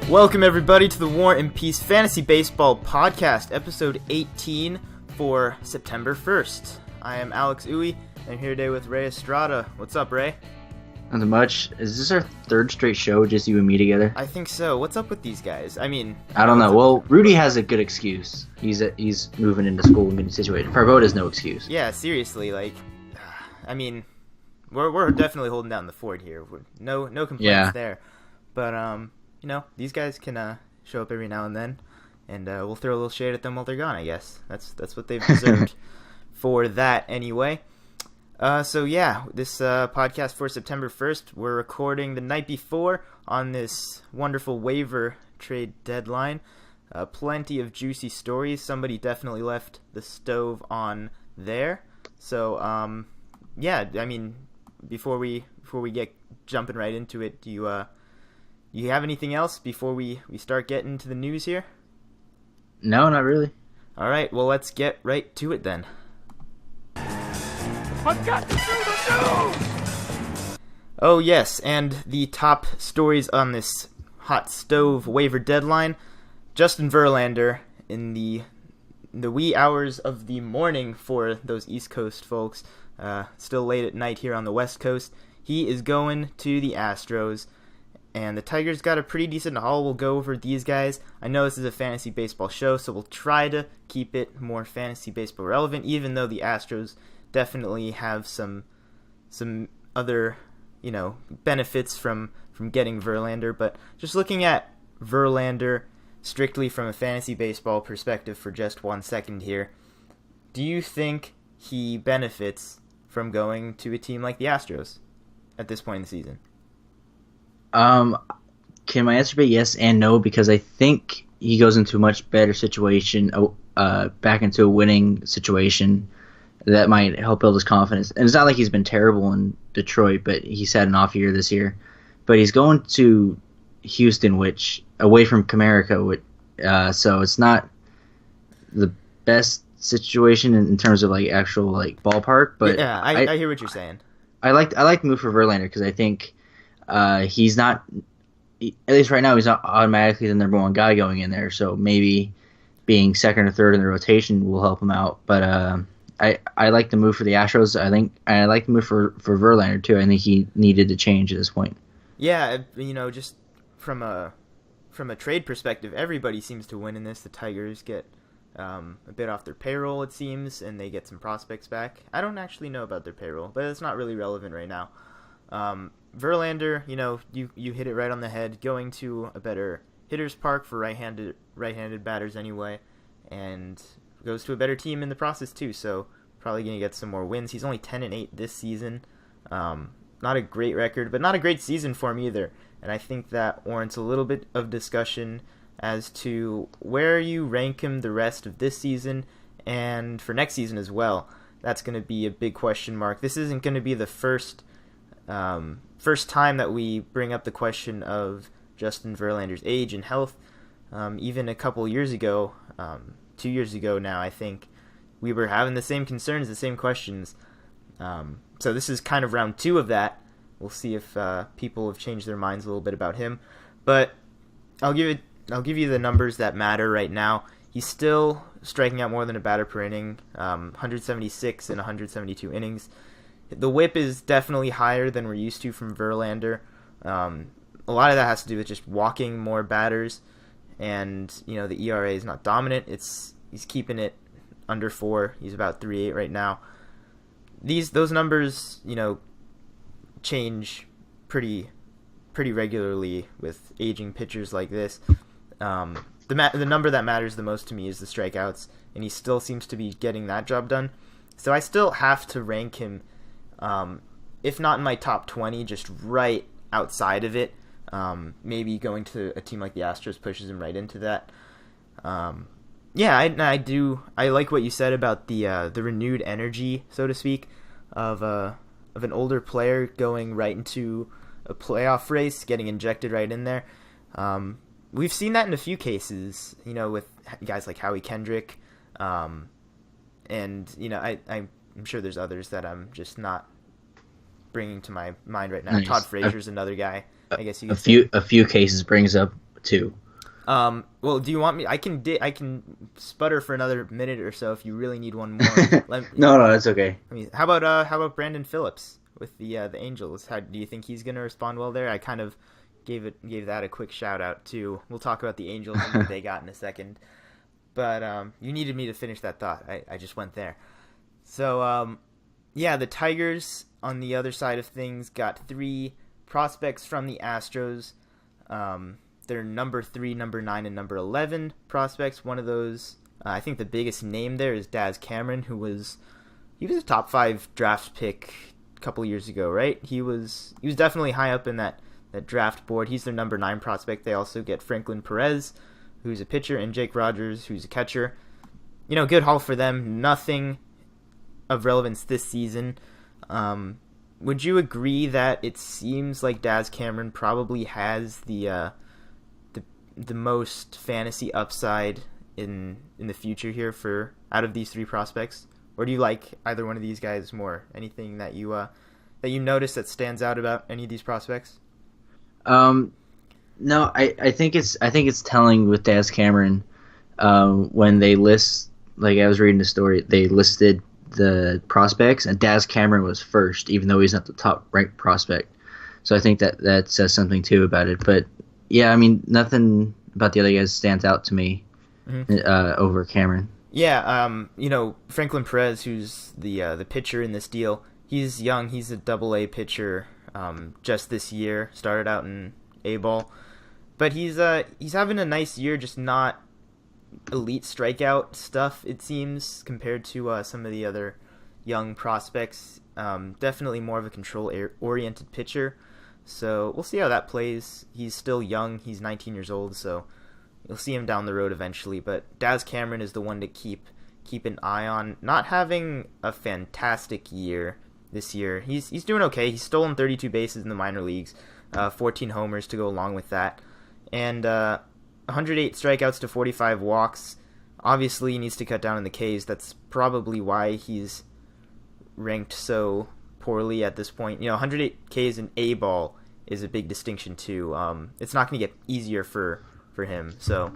Welcome everybody to the War and Peace Fantasy Baseball Podcast, episode 18 for September 1st. I am Alex Uwe, and I'm here today with Ray Estrada. What's up, Ray? Not much. Is this our third straight show, just you and me together? I think so. What's up with these guys? I don't know. Well, Rudy has a good excuse. He's moving into school and getting situated. Parvot has no excuse. Yeah, seriously, we're definitely holding down the fort here. No complaints there. But these guys can show up every now and then, and we'll throw a little shade at them while they're gone, I guess. That's what they've deserved for that anyway. This podcast for September 1st, we're recording the night before on this wonderful waiver trade deadline. Plenty of juicy stories. Somebody definitely left the stove on there. So, before we get jumping right into it, do you have anything else before we start getting to the news here? No, not really. All right, well, let's get right to it then. I've got to do the news! Oh, yes, and the top stories on this hot stove waiver deadline. Justin Verlander, in the wee hours of the morning for those East Coast folks, still late at night here on the West Coast, he is going to the Astros. And the Tigers got a pretty decent haul. We'll go over these guys. I know this is a fantasy baseball show, so we'll try to keep it more fantasy baseball relevant, even though the Astros definitely have some other, benefits from getting Verlander. But just looking at Verlander strictly from a fantasy baseball perspective for just 1 second here, do you think he benefits from going to a team like the Astros at this point in the season? Can my answer be yes and no? Because I think he goes into a much better situation, back into a winning situation that might help build his confidence. And it's not like he's been terrible in Detroit, but he's had an off year this year. But he's going to Houston, which away from Comerica, so it's not the best situation in terms of actual ballpark. But yeah, I hear what you're saying. I like the move for Verlander because I think. He's not, at least right now, he's not automatically the number one guy going in there. So maybe being second or third in the rotation will help him out. But I like the move for the Astros. I like the move for Verlander too. I think he needed to change at this point. Yeah, just from a trade perspective, everybody seems to win in this. The Tigers get a bit off their payroll, it seems, and they get some prospects back. I don't actually know about their payroll, but it's not really relevant right now. Verlander, you hit it right on the head, going to a better hitter's park for right-handed batters anyway, and goes to a better team in the process too, so probably going to get some more wins. He's only 10-8 this season. Not a great record, but not a great season for him either, and I think that warrants a little bit of discussion as to where you rank him the rest of this season and for next season as well. That's going to be a big question mark. This isn't going to be the first time that we bring up the question of Justin Verlander's age and health. Even a couple years ago, 2 years ago now, I think, we were having the same concerns, the same questions. So this is kind of round 2 of that. We'll see if people have changed their minds a little bit about him. But I'll give you the numbers that matter right now. He's still striking out more than a batter per inning, 176 in 172 innings. The whip is definitely higher than we're used to from Verlander. A lot of that has to do with just walking more batters, and the ERA is not dominant. He's keeping it under 4. He's about 3.8 right now. Those numbers change pretty regularly with aging pitchers like this. The number that matters the most to me is the strikeouts, and he still seems to be getting that job done. So I still have to rank him. If not in my top 20, just right outside of it. Maybe going to a team like the Astros pushes him right into that. I do. I like what you said about the renewed energy, so to speak, of an older player going right into a playoff race, getting injected right in there. We've seen that in a few cases, with guys like Howie Kendrick, and I'm sure there's others that I'm just not bringing to my mind right now. Nice. Todd Frazier's another guy. I guess you could a few cases brings up two. Well, do you want me? I can sputter for another minute or so if you really need one more. No, it's okay. How about Brandon Phillips with the Angels? How do you think he's going to respond well there? I kind of gave that a quick shout out too. We'll talk about the Angels and what they got in a second. But you needed me to finish that thought. I just went there. So the Tigers on the other side of things got 3 prospects from the Astros. They're number 3, number 9, and number 11 prospects. One of those, I think the biggest name there is Daz Cameron, he was a top 5 draft pick a couple years ago, right? He was definitely high up in that draft board. He's their number 9 prospect. They also get Franklin Perez, who's a pitcher, and Jake Rogers, who's a catcher. Good haul for them. Nothing of relevance this season. Would you agree that it seems like Daz Cameron probably has the most fantasy upside in the future here for out of these 3 prospects? Or do you like either one of these guys more? Anything that you notice that stands out about any of these prospects? No, I think it's telling with Daz Cameron when they list, like I was reading the story, they listed the prospects and Daz Cameron was first, even though he's not the top ranked prospect. So I think that says something too about it. But yeah, I mean, nothing about the other guys stands out to me over Cameron. Yeah, Franklin Perez, who's the pitcher in this deal, he's young. He's a Double-A pitcher, just this year. Started out in A-ball, but he's having a nice year. Just not elite strikeout stuff, it seems, compared to some of the other young prospects. Definitely more of a control-oriented pitcher. So we'll see how that plays. He's still young. He's 19 years old, so you'll see him down the road eventually. But Daz Cameron is the one to keep an eye on. Not having a fantastic year this year. He's doing okay. He's stolen 32 bases in the minor leagues, 14 homers to go along with that, and 108 strikeouts to 45 walks. Obviously, he needs to cut down on the Ks. That's probably why he's ranked so poorly at this point. 108 Ks in A-ball is a big distinction too. It's not going to get easier for him, so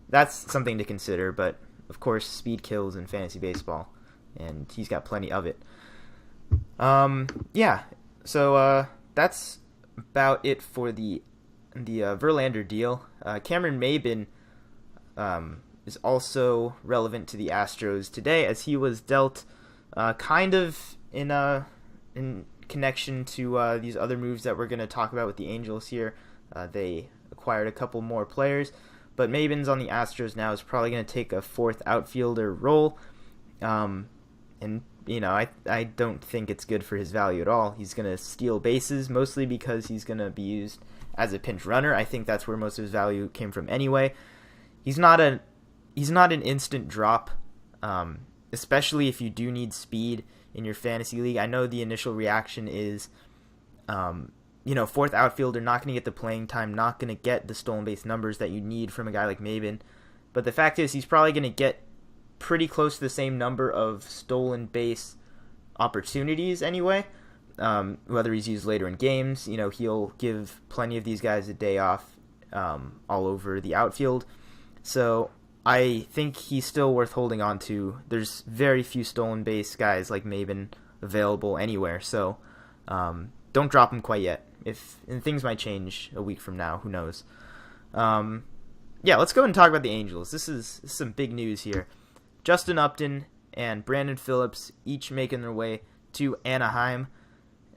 that's something to consider. But of course, speed kills in fantasy baseball, and he's got plenty of it. So that's about it for the Verlander deal. Cameron Maybin is also relevant to the Astros today, as he was dealt kind of in connection to these other moves that we're going to talk about with the Angels here. They acquired a couple more players, but Maybin's on the Astros now, is probably going to take a 4th outfielder role. And I don't think it's good for his value at all. He's going to steal bases, mostly because he's going to be used as a pinch runner. I think that's where most of his value came from anyway. He's not an instant drop, especially if you do need speed in your fantasy league. I know the initial reaction is, 4th outfielder, not going to get the playing time, not going to get the stolen base numbers that you need from a guy like Maybin. But the fact is, he's probably going to get pretty close to the same number of stolen base opportunities anyway. Whether he's used later in games, he'll give plenty of these guys a day off all over the outfield. So I think he's still worth holding on to. There's very few stolen base guys like Maybin available anywhere, so don't drop him quite yet. And things might change a week from now, who knows. Let's go and talk about the Angels. This is some big news here. Justin Upton and Brandon Phillips each making their way to Anaheim.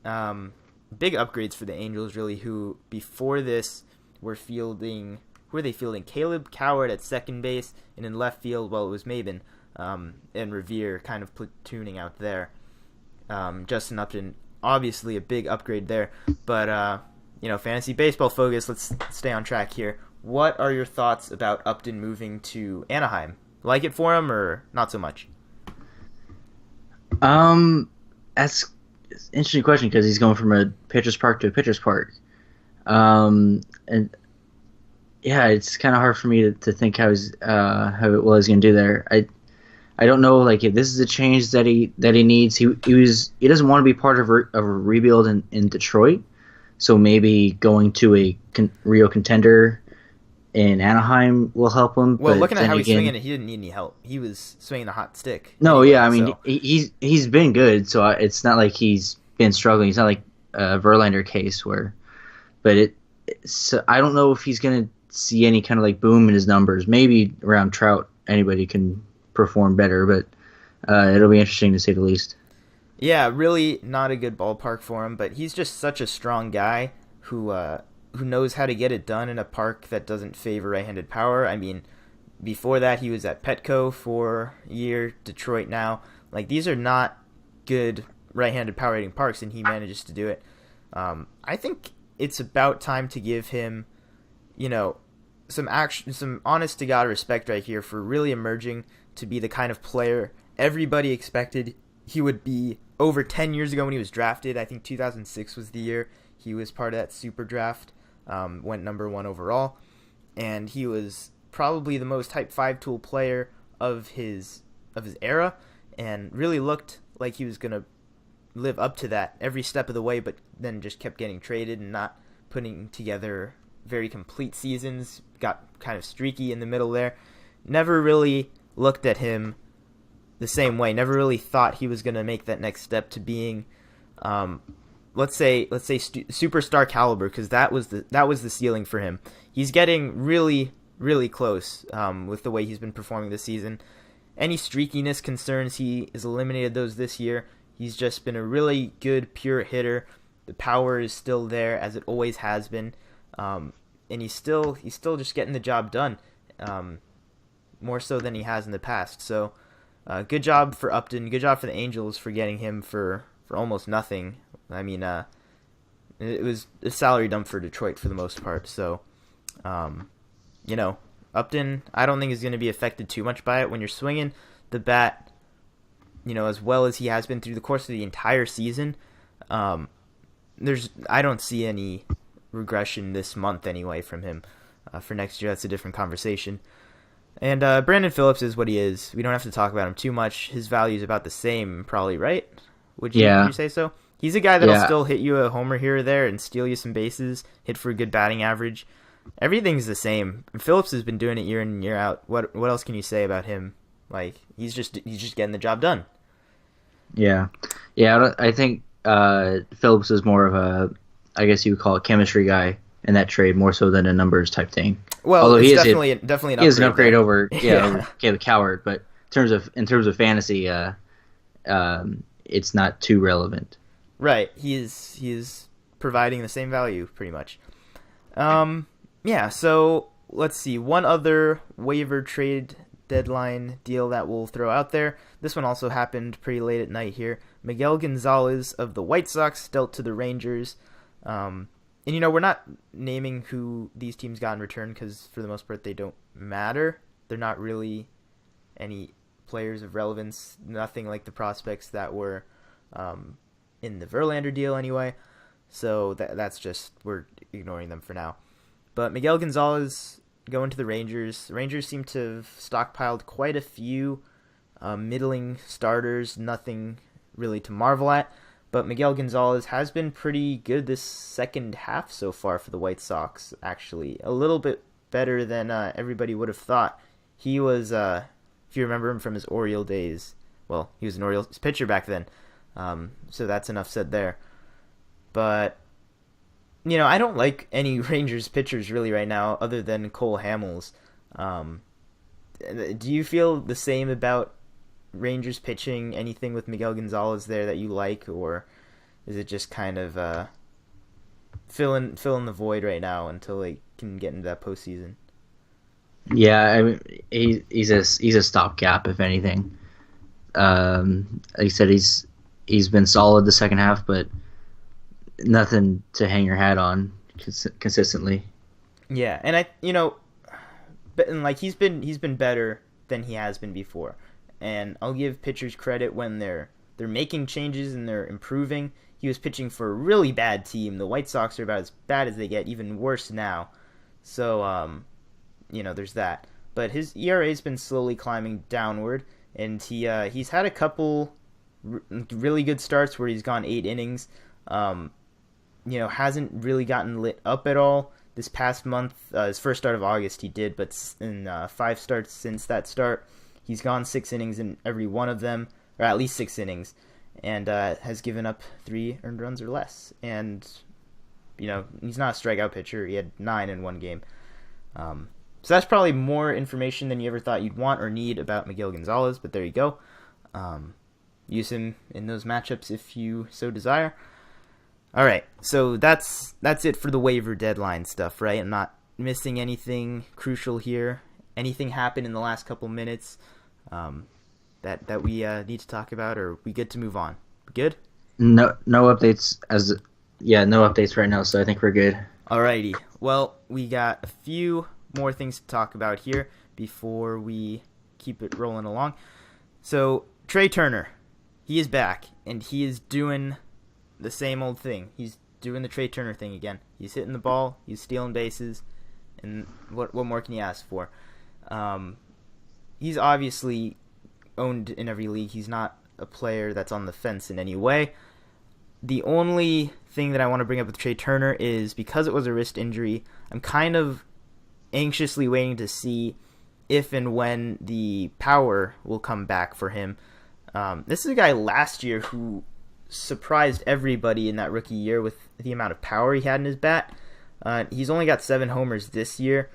Big upgrades for the Angels, really, who before this were fielding Caleb Coward at second base, and in left field, it was Maybin and Revere kind of platooning out there. Justin Upton, obviously a big upgrade there, but fantasy baseball focus, let's stay on track here. What are your thoughts about Upton moving to Anaheim? Like it for him or not so much? That's an interesting question, because he's going from a pitcher's park to a pitcher's park. And yeah, it's kind of hard for me to think how he's going to do there. I don't know, like, if this is a change that he needs. He doesn't want to be part of a rebuild in Detroit, so maybe going to a real contender in Anaheim will help him. Well, but looking at then how he's again, swinging it, he didn't need any help. He was swinging the hot stick. no, anyway, yeah, I mean so. he's been good, so it's not like he's been struggling. It's not like a Verlander case where, but so I don't know if he's gonna see any kind of like boom in his numbers. Maybe around Trout, anybody can perform better, but it'll be interesting to say the least. Yeah, really not a good ballpark for him, but he's just such a strong guy who knows how to get it done in a park that doesn't favor right-handed power. I mean, before that he was at Petco for a year, Detroit now. Like, these are not good right-handed power hitting parks, and he manages to do it. I think it's about time to give him, some honest to God respect right here for really emerging to be the kind of player everybody expected he would be over 10 years ago when he was drafted. I think 2006 was the year he was part of that super draft, went number 1 overall, and he was probably the most type 5 tool player of his era, and really looked like he was going to live up to that every step of the way, but then just kept getting traded and not putting together very complete seasons, got kind of streaky in the middle there. Never really looked at him the same way. Never really thought he was going to make that next step to being, let's say superstar caliber, because that was the ceiling for him. He's getting really, really close with the way he's been performing this season. Any streakiness concerns, he has eliminated those this year. He's just been a really good pure hitter. The power is still there as it always has been, and he's still just getting the job done, more so than he has in the past. So. Good job for Upton. Good job for the Angels for getting him for almost nothing. I mean, it was a salary dump for Detroit for the most part. So, Upton, I don't think is going to be affected too much by it. When you're swinging the bat, as well as he has been through the course of the entire season, I don't see any regression this month anyway from him. For next year, that's a different conversation. And Brandon Phillips is what he is. We don't have to talk about him too much. His value is about the same, probably, right? Would you say so? He's a guy that'll still hit you a homer here or there and steal you some bases, hit for a good batting average. Everything's the same. Phillips has been doing it year in and year out. What else can you say about him? Like, he's just getting the job done. Yeah. I think Phillips is more of a, I guess you would call it, chemistry guy in that trade more so than a numbers type thing. Well, although it's definitely an upgrade. He is an upgrade over Caleb Coward, but in terms of fantasy, it's not too relevant. Right, he is providing the same value pretty much. Yeah. So let's see, one other waiver trade deadline deal that we'll throw out there. This one also happened pretty late at night here. Miguel Gonzalez of the White Sox dealt to the Rangers. And, we're not naming who these teams got in return because, for the most part, they don't matter. They're not really any players of relevance. Nothing like the prospects that were in the Verlander deal anyway. So that's just, we're ignoring them for now. But Miguel Gonzalez going to the Rangers. The Rangers seem to have stockpiled quite a few middling starters. Nothing really to marvel at. But Miguel Gonzalez has been pretty good this second half so far for the White Sox, actually. A little bit better than everybody would have thought. He was, if you remember him from his Oriole days, well, he was an Orioles pitcher back then, so that's enough said there. But, I don't like any Rangers pitchers really right now other than Cole Hamels. Do you feel the same about Rangers pitching? Anything with Miguel Gonzalez there that you like, or is it just kind of fill in the void right now until they can get into that postseason? Yeah, I mean, he's a stopgap if anything. Like I said, he's been solid the second half, but nothing to hang your hat on consistently. Yeah, and he's been better than he has been before. And I'll give pitchers credit when they're making changes and they're improving. He was pitching for a really bad team. The White Sox are about as bad as they get, even worse now. So, there's that. But his ERA's been slowly climbing downward, and he's had a couple really good starts where he's gone 8 innings. Hasn't really gotten lit up at all. this past month, his first start of August, he did, but in 5 starts since that start, he's gone 6 innings in every one of them, or at least 6 innings, and has given up 3 earned runs or less. And, he's not a strikeout pitcher. He had 9 in one game. So that's probably more information than you ever thought you'd want or need about Miguel Gonzalez, but there you go. Use him in those matchups if you so desire. All right, so that's it for the waiver deadline stuff, right? I'm not missing anything crucial here. Anything happened in the last couple minutes that we need to talk about, or are we good to move on? Good? No updates no updates right now, so I think we're good. Alrighty. Well, we got a few more things to talk about here before we keep it rolling along. So, Trey Turner, he is back, and he is doing the same old thing. He's doing the Trey Turner thing again. He's hitting the ball, he's stealing bases, and what more can you ask for? He's obviously owned in every league. He's not a player that's on the fence in any way. The only thing that I want to bring up with Trey Turner is because it was a wrist injury, I'm kind of anxiously waiting to see if and when the power will come back for him. This is a guy last year who surprised everybody in that rookie year with the amount of power he had in his bat. He's only got 7 homers this year,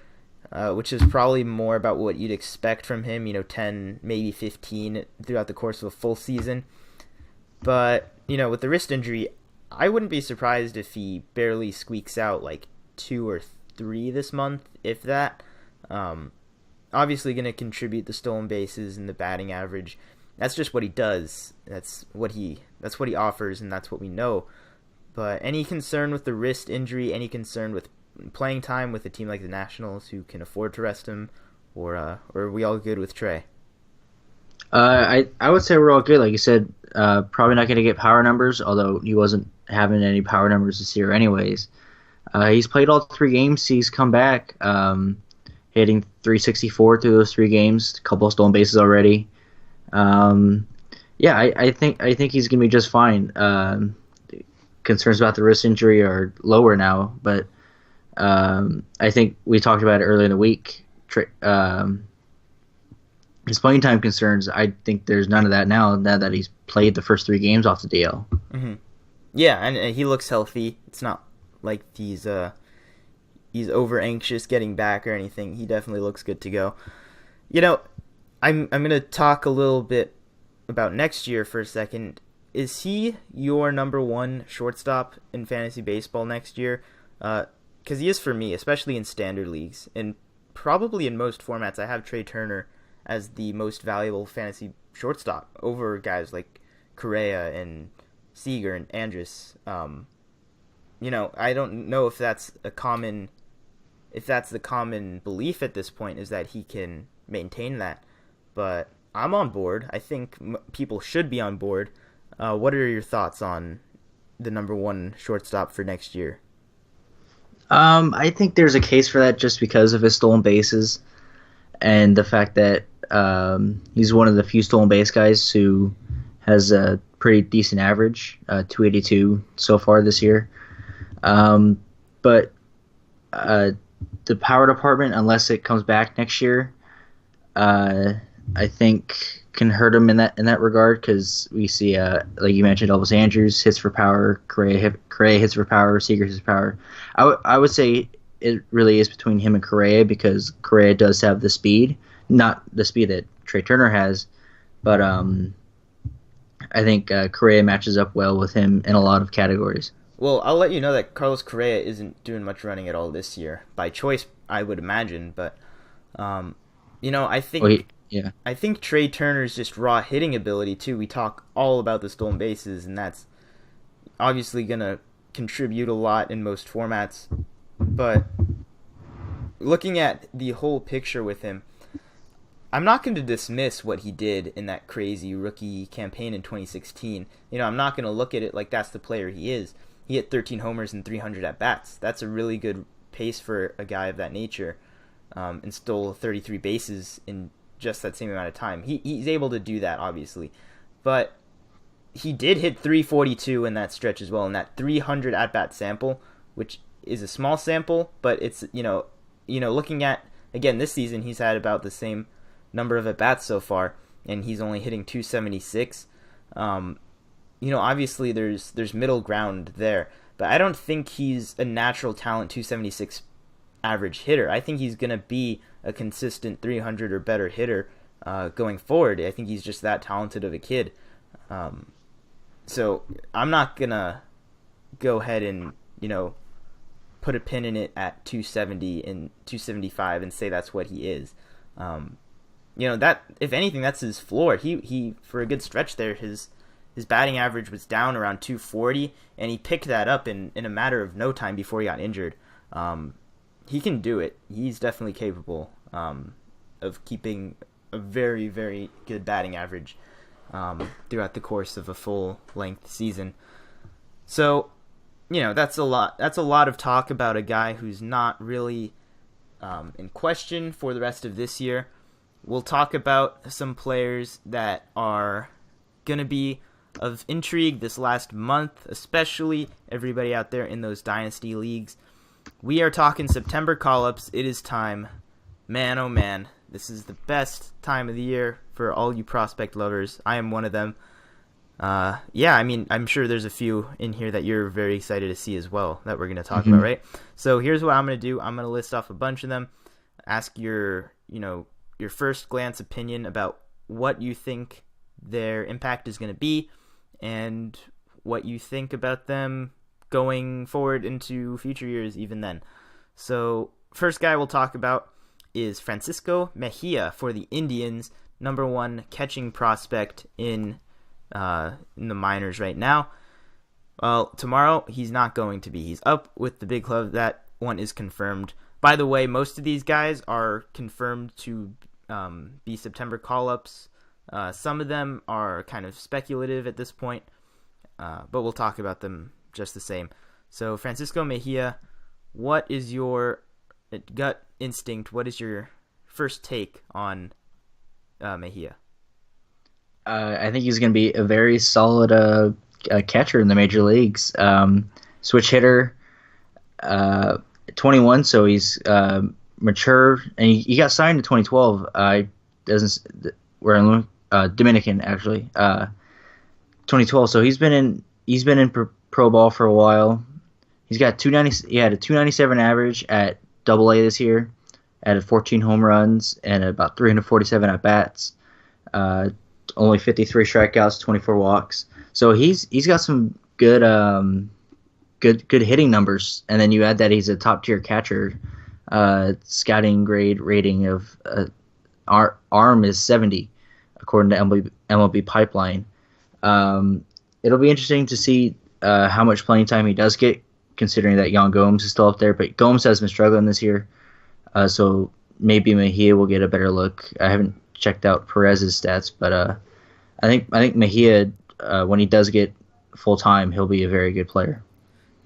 which is probably more about what you'd expect from him, 10, maybe 15 throughout the course of a full season. But, with the wrist injury, I wouldn't be surprised if he barely squeaks out like 2 or 3 this month, if that. Obviously going to contribute the stolen bases and the batting average. That's just what he does. That's what he offers, and that's what we know. But any concern with the wrist injury, any concern with playing time with a team like the Nationals who can afford to rest him, or are we all good with Trey? I would say we're all good. Like you said, probably not going to get power numbers, although he wasn't having any power numbers this year anyways. He's played all 3 games. He's come back, hitting .364 through those 3 games, a couple of stolen bases already. I think he's going to be just fine. Concerns about the wrist injury are lower now, but I think we talked about it earlier in the week. His playing time concerns, I think there's none of that now that he's played the first 3 games off the DL. Mm-hmm. Yeah, and he looks healthy. It's not like he's over anxious getting back or anything. He definitely looks good to go. I'm going to talk a little bit about next year for a second. Is he your number 1 shortstop in fantasy baseball next year? Because he is for me, especially in standard leagues. And probably in most formats, I have Trey Turner as the most valuable fantasy shortstop over guys like Correa and Seager and Andrus. I don't know if that's the common belief at this point, is that he can maintain that. But I'm on board. I think people should be on board. What are your thoughts on the number 1 shortstop for next year? I think there's a case for that just because of his stolen bases and the fact that he's one of the few stolen base guys who has a pretty decent average, 282 so far this year. But the power department, unless it comes back next year, I think can hurt him in that regard, because we see, like you mentioned, Elvis Andrus hits for power, Correa hits for power, Seager hits for power. I would say it really is between him and Correa, because Correa does have the speed, not the speed that Trey Turner has, but I think Correa matches up well with him in a lot of categories. Well, I'll let you know that Carlos Correa isn't doing much running at all this year, by choice, I would imagine, but I think I think Trey Turner's just raw hitting ability too. We talk all about the stolen bases, and that's obviously going to contribute a lot in most formats. But looking at the whole picture with him, I'm not going to dismiss what he did in that crazy rookie campaign in 2016. I'm not going to look at it like that's the player he is. He hit 13 homers and 300 at-bats. That's a really good pace for a guy of that nature, and stole 33 bases in just that same amount of time. He's able to do that, obviously. But he did hit 342 in that stretch as well, in that 300 at-bat sample, which is a small sample, but it's looking at again this season, he's had about the same number of at bats so far, and he's only hitting 276. Obviously there's middle ground there, but I don't think he's a natural talent 276 average hitter. I think he's gonna be a consistent 300 or better hitter going forward. I think he's just that talented of a kid. So I'm not gonna go ahead and put a pin in it at 270 and 275 and say that's what he is. That if anything, that's his floor. He for a good stretch there, his batting average was down around 240, and he picked that up in a matter of no time before he got injured. He can do it. He's definitely capable of keeping a very, very good batting average throughout the course of a full-length season. So, that's a lot. That's a lot of talk about a guy who's not really in question for the rest of this year. We'll talk about some players that are going to be of intrigue this last month, especially everybody out there in those dynasty leagues. We are talking September call-ups. It is time. Man, oh man, this is the best time of the year for all you prospect lovers. I am one of them. I'm sure there's a few in here that you're very excited to see as well that we're going to talk about, right? So here's what I'm going to do. I'm going to list off a bunch of them, ask your first glance opinion about what you think their impact is going to be and what you think about them going forward into future years even then. So first guy we'll talk about is Francisco Mejia for the Indians, number 1 catching prospect in the minors right now. Well, tomorrow he's not going to be. He's up with the big club. That one is confirmed. By the way, most of these guys are confirmed to be September call-ups. Some of them are kind of speculative at this point, but we'll talk about them just the same. So Francisco Mejia, what is your gut instinct? What is your first take on Mejia? I think he's going to be a very solid catcher in the major leagues. Switch hitter, 21, so he's mature, and he got signed in 2012. We're in Dominican actually. 2012, so he's been in pro ball for a while. He's got 290. He had a 297 average at Double A this year, at 14 home runs and about 347 at bats. Only 53 strikeouts, 24 walks. So he's got some good hitting numbers, and then you add that he's a top tier catcher. Scouting grade rating of arm is 70, according to MLB Pipeline. It'll be interesting to see how much playing time he does get, considering that Yan Gomes is still up there. But Gomes has been struggling this year, so maybe Mejia will get a better look. I haven't checked out Perez's stats, but I think Mejia, when he does get full time, he'll be a very good player.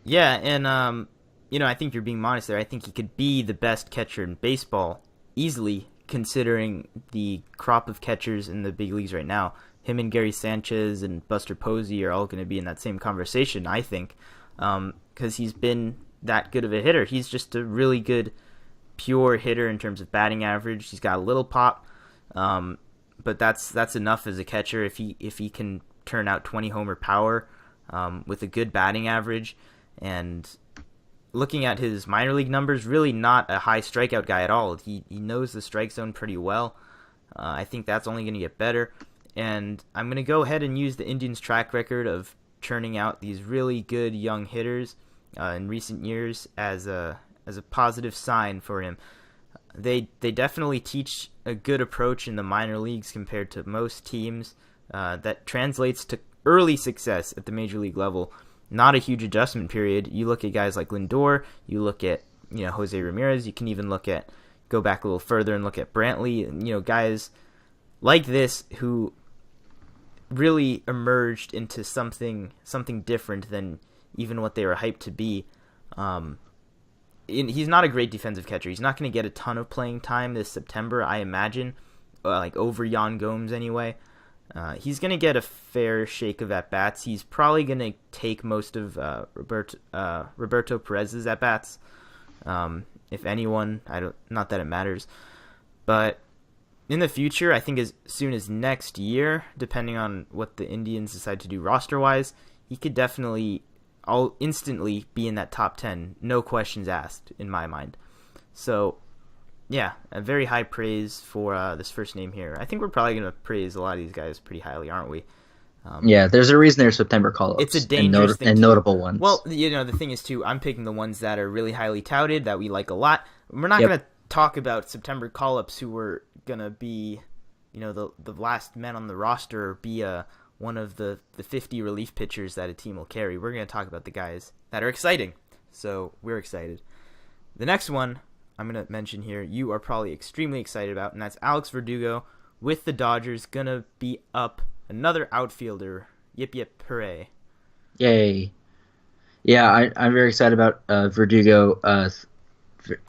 Yeah, and I think you're being modest there. I think he could be the best catcher in baseball easily, considering the crop of catchers in the big leagues right now. Him and Gary Sanchez and Buster Posey are all going to be in that same conversation, I think, because he's been that good of a hitter. He's just a really good, pure hitter in terms of batting average. He's got a little pop, but that's enough as a catcher if he can turn out 20 homer power with a good batting average. And looking at his minor league numbers, really not a high strikeout guy at all. He knows the strike zone pretty well. I think that's only going to get better. And I'm going to go ahead and use the Indians' track record of churning out these really good young hitters in recent years as a positive sign for him. They definitely teach a good approach in the minor leagues compared to most teams that translates to early success at the major league level. Not a huge adjustment period. You look at guys like Lindor, you look at Jose Ramirez, you can even go back a little further and look at Brantley, guys like this who really emerged into something different than even what they were hyped to be. He's not a great defensive catcher. He's not going to get a ton of playing time this September, I imagine, over Yan Gomes anyway. He's going to get a fair shake of at-bats. He's probably going to take most of Roberto Perez's at-bats. If anyone, not that it matters. But in the future, I think as soon as next year, depending on what the Indians decide to do roster-wise, he could definitely instantly be in that top 10, no questions asked, in my mind. So, yeah, a very high praise for this first name here. I think we're probably going to praise a lot of these guys pretty highly, aren't we? Yeah, there's a reason they're September call-ups. It's a dangerous thing and notable ones. Well, the thing is, too, I'm picking the ones that are really highly touted, that we like a lot. We're not going to talk about September call-ups who were going to be, the last men on the roster, or be one of the 50 relief pitchers that a team will carry. We're going to talk about the guys that are exciting. So we're excited. The next one I'm going to mention here, you are probably extremely excited about, and that's Alex Verdugo with the Dodgers, going to be up another outfielder. Yip, yip, hooray. Yay. Yeah, I'm very excited about Verdugo.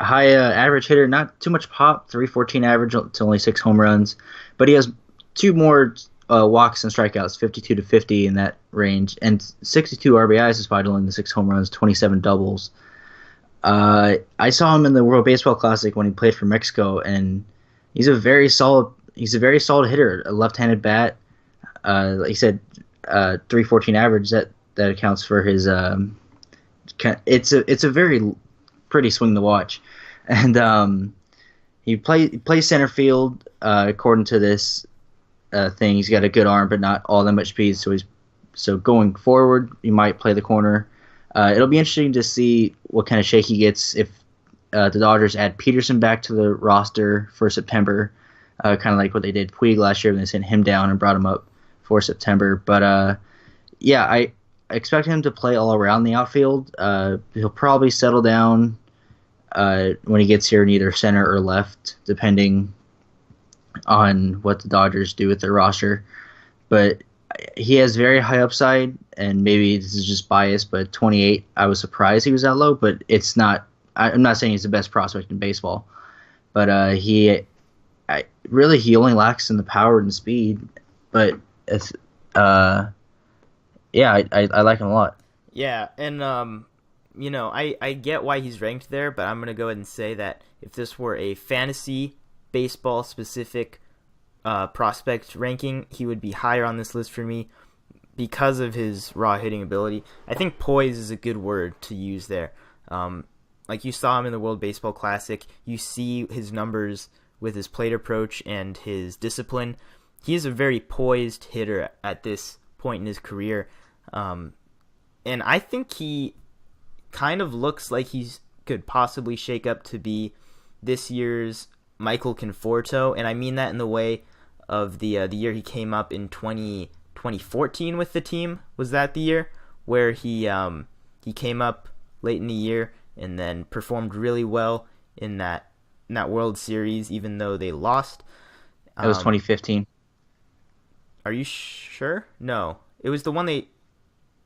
High average hitter, not too much pop, 314 average to only 6 home runs, but he has 2 more walks and strikeouts, 52 to 50 in that range, and 62 RBIs despite only the 6 home runs, 27 doubles. I saw him in the World Baseball Classic when he played for Mexico, and he's a very solid hitter, a left-handed bat. Like you said, 314 average, that accounts for his. It's a very pretty swing to watch, and he plays center field. According to this thing, he's got a good arm, but not all that much speed. So going forward, he might play the corner. It'll be interesting to see what kind of shake he gets if the Dodgers add Peterson back to the roster for September, kind of like what they did Puig last year when they sent him down and brought him up for September. But yeah, I expect him to play all around the outfield. He'll probably settle down when he gets here in either center or left, depending on what the Dodgers do with their roster. But he has very high upside, and maybe this is just bias, but 28, I was surprised he was that low, but it's not. I'm not saying he's the best prospect in baseball, but he only lacks in the power and speed, but it's I like him a lot. Yeah, and I get why he's ranked there, but I'm gonna go ahead and say that if this were a fantasy baseball specific prospect ranking, he would be higher on this list for me because of his raw hitting ability. I think poise is a good word to use there. Like you saw him in the World Baseball Classic, you see his numbers with his plate approach and his discipline. He is a very poised hitter at this point in his career. And I think he kind of looks like he could possibly shake up to be this year's Michael Conforto, and I mean that in the way of the year he came up in 2014 with the team. Was that the year where he came up late in the year and then performed really well in that World Series, even though they lost? That was 2015. Are you sure? No, it was the one they.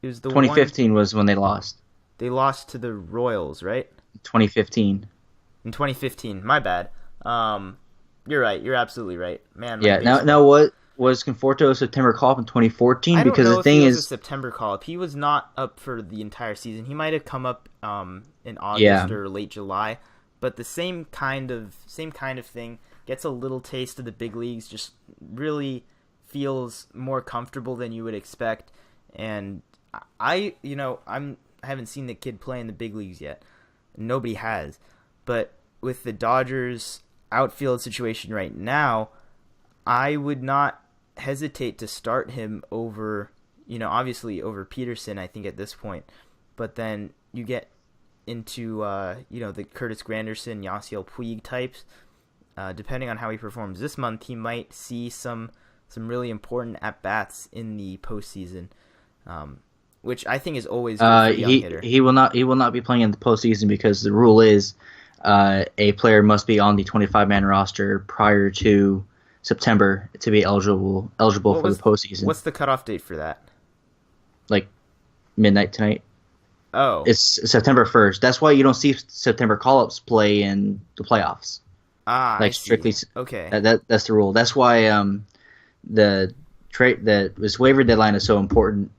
It was the 2015 was when they lost. They lost to the Royals, right? 2015. In 2015, my bad. You're right. You're absolutely right, man. Yeah. Now, what was Conforto's September call-up in 2014? Because the thing is, a September call-up. He was not up for the entire season. He might have come up in August or late July, but the same kind of thing. Gets a little taste of the big leagues. Just really feels more comfortable than you would expect. And I haven't seen the kid play in the big leagues yet. Nobody has, but with the Dodgers outfield situation right now, I would not hesitate to start him over, obviously over Peterson, I think at this point. But then you get into, the Curtis Granderson, Yasiel Puig types. Depending on how he performs this month, he might see some really important at-bats in the postseason, which I think is always good for a young hitter. He will not be playing in the postseason because the rule is a player must be on the 25-man roster prior to September to be eligible for the postseason. What's the cutoff date for that? Like midnight tonight. Oh. It's September 1st. That's why you don't see September call-ups play in the playoffs. Ah, like strictly. Okay. That's the rule. That's why the this waiver deadline is so important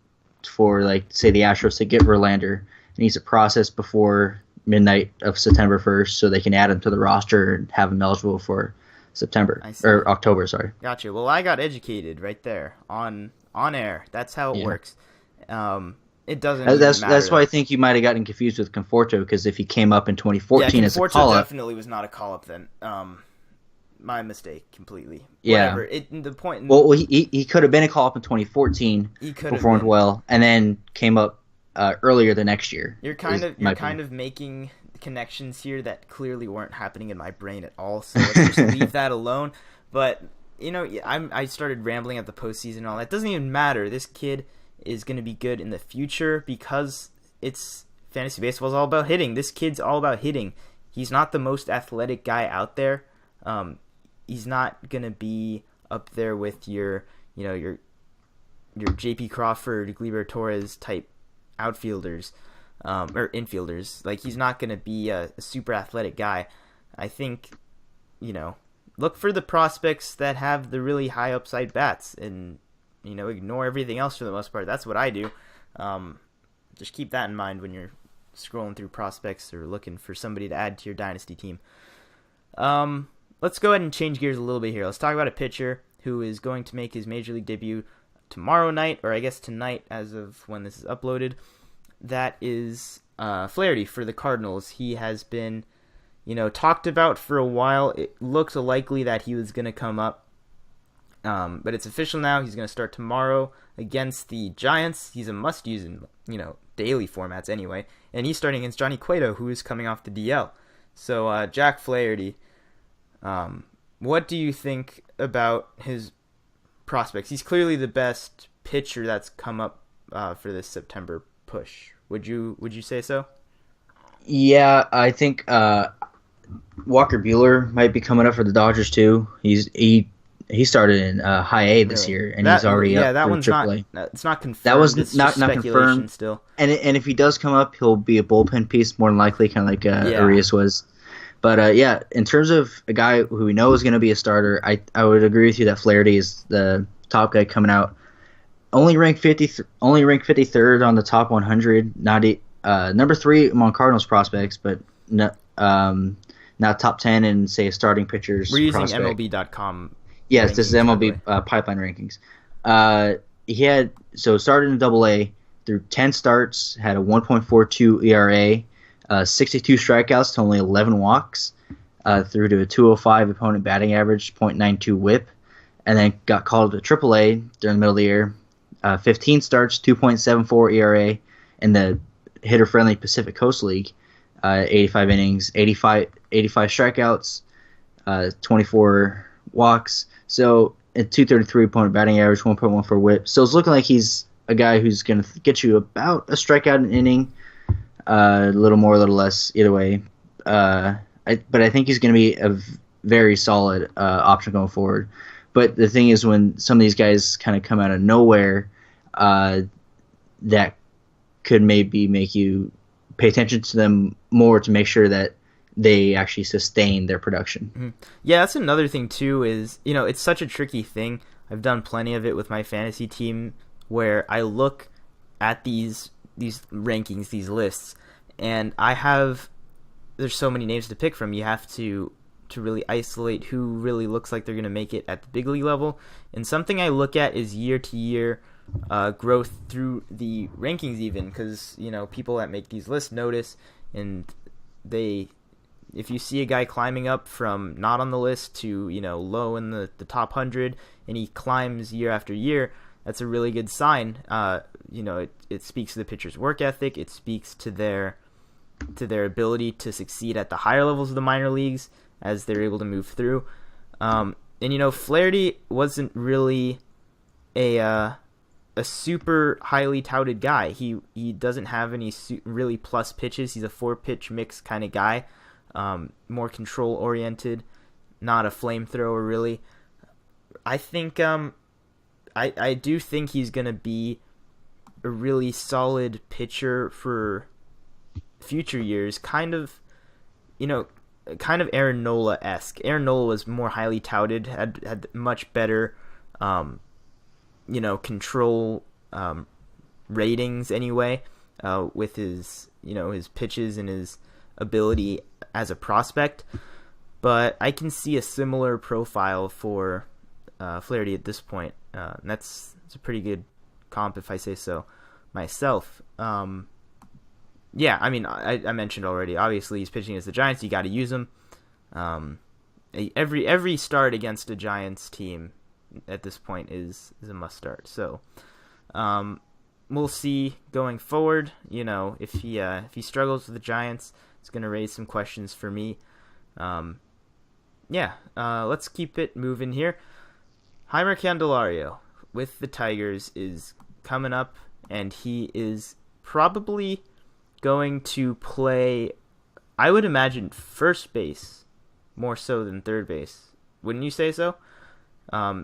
for, like, say the Astros to get Verlander. It needs to process before midnight of September 1st so they can add him to the roster and have him eligible for October. Sorry. Gotcha. Well, I got educated right there on air. That's how it works. It doesn't. That's matter, why I think you might have gotten confused with Conforto, because if he came up in 2014 as a call-up, definitely was not a call-up then. My mistake completely. Yeah. Whatever. The point. Well, he could have been a call-up in 2014. He could performed well, and then came up earlier the next year. You're kind of making connections here that clearly weren't happening in my brain at all. So let's just leave that alone. But I started rambling at the postseason and all that. It doesn't even matter. This kid is going to be good in the future because it's fantasy baseball is all about hitting. This kid's all about hitting. He's not the most athletic guy out there. He's not going to be up there with your J.P. Crawford, Gleyber Torres type outfielders or infielders. Like, he's not going to be a super athletic guy. I think, look for the prospects that have the really high upside bats and ignore everything else for the most part. That's what I do. Just keep that in mind when you're scrolling through prospects or looking for somebody to add to your dynasty team. Let's go ahead and change gears a little bit here. Let's talk about a pitcher who is going to make his major league debut tomorrow night, or I guess tonight as of when this is uploaded. That is Flaherty for the Cardinals. He has been, talked about for a while. It looked likely that he was going to come up. But it's official now. He's going to start tomorrow against the Giants. He's a must-use in, daily formats anyway. And he's starting against Johnny Cueto, who is coming off the DL. So, Jack Flaherty, what do you think about his prospects? He's clearly the best pitcher that's come up for this September push. Would you say so? Yeah, I think Walker Buehler might be coming up for the Dodgers too. He started in High A this year, and he's already up that for one's AAA. It's not confirmed. That was it's not just confirmed still. And if he does come up, he'll be a bullpen piece more than likely, kind of like Arias was. But in terms of a guy who we know is going to be a starter, I would agree with you that Flaherty is the top guy coming out. Only ranked 53rd on the top 100. Number 3 among Cardinals prospects, but not top 10 in, say, starting pitchers. We're using prospect. MLB.com. Yes, this is MLB pipeline rankings. He started in Double-A through 10 starts, had a 1.42 ERA, 62 strikeouts to only 11 walks, through to a 205 opponent batting average, .92 WHIP, and then got called to Triple-A during the middle of the year. 15 starts, 2.74 ERA in the hitter-friendly Pacific Coast League, 85 innings, 85 strikeouts, 24 walks. So at 233 opponent batting average, 1.14 WHIP. So it's looking like he's a guy who's going to get you about a strikeout an inning, a little more, a little less, either way. But I think he's going to be a very solid option going forward. But the thing is, when some of these guys kind of come out of nowhere, that could maybe make you pay attention to them more to make sure that they actually sustain their production. Mm-hmm. Yeah, that's another thing too, is, it's such a tricky thing. I've done plenty of it with my fantasy team where I look at these rankings, these lists, and there's so many names to pick from. You have to really isolate who really looks like they're going to make it at the big league level. And something I look at is year-to-year growth through the rankings even, because, people that make these lists notice, and if you see a guy climbing up from not on the list to, low in the top 100, and he climbs year after year, that's a really good sign. It speaks to the pitcher's work ethic. It speaks to their ability to succeed at the higher levels of the minor leagues as they're able to move through. Flaherty wasn't really a super highly touted guy. He doesn't have any really plus pitches. He's a 4-pitch mix kind of guy. More control oriented, not a flamethrower really. I think I do think he's gonna be a really solid pitcher for future years. Kind of Aaron Nola-esque. Aaron Nola was more highly touted, had much better control ratings anyway, with his his pitches and his ability as a prospect. But I can see a similar profile for Flaherty at this point. And that's a pretty good comp, if I say so myself. Yeah, I mean, I mentioned already. Obviously, he's pitching against the Giants. You got to use him. Every start against a Giants team at this point is a must start. So we'll see going forward. If he struggles with the Giants, it's going to raise some questions for me. Let's keep it moving here. Heimer Candelario with the Tigers is coming up, and he is probably going to play, I would imagine, first base more so than third base. Wouldn't you say so?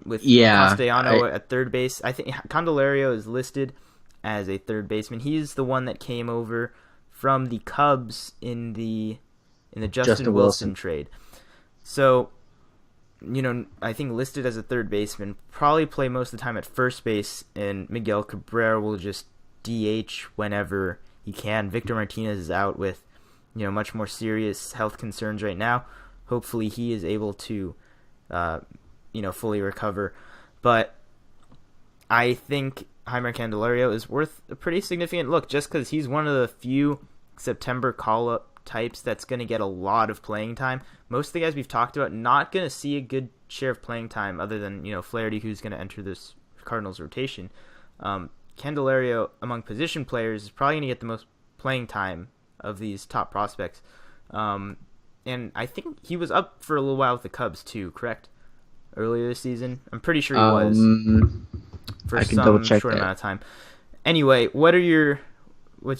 With Castellano at third base. I think Candelario is listed as a third baseman. He's the one that came over from the Cubs in the Justin Wilson trade. So, I think listed as a third baseman, probably play most of the time at first base, and Miguel Cabrera will just DH whenever he can. Victor Martinez is out with, much more serious health concerns right now. Hopefully he is able to, fully recover. But I think Heimer Candelario is worth a pretty significant look just because he's one of the few September call-up types that's going to get a lot of playing time. Most of the guys we've talked about not going to see a good share of playing time other than, Flaherty, who's going to enter this Cardinals rotation. Candelario, among position players, is probably going to get the most playing time of these top prospects. And I think he was up for a little while with the Cubs too, correct? Earlier this season? I'm pretty sure he was. For some short amount of time. Anyway, what's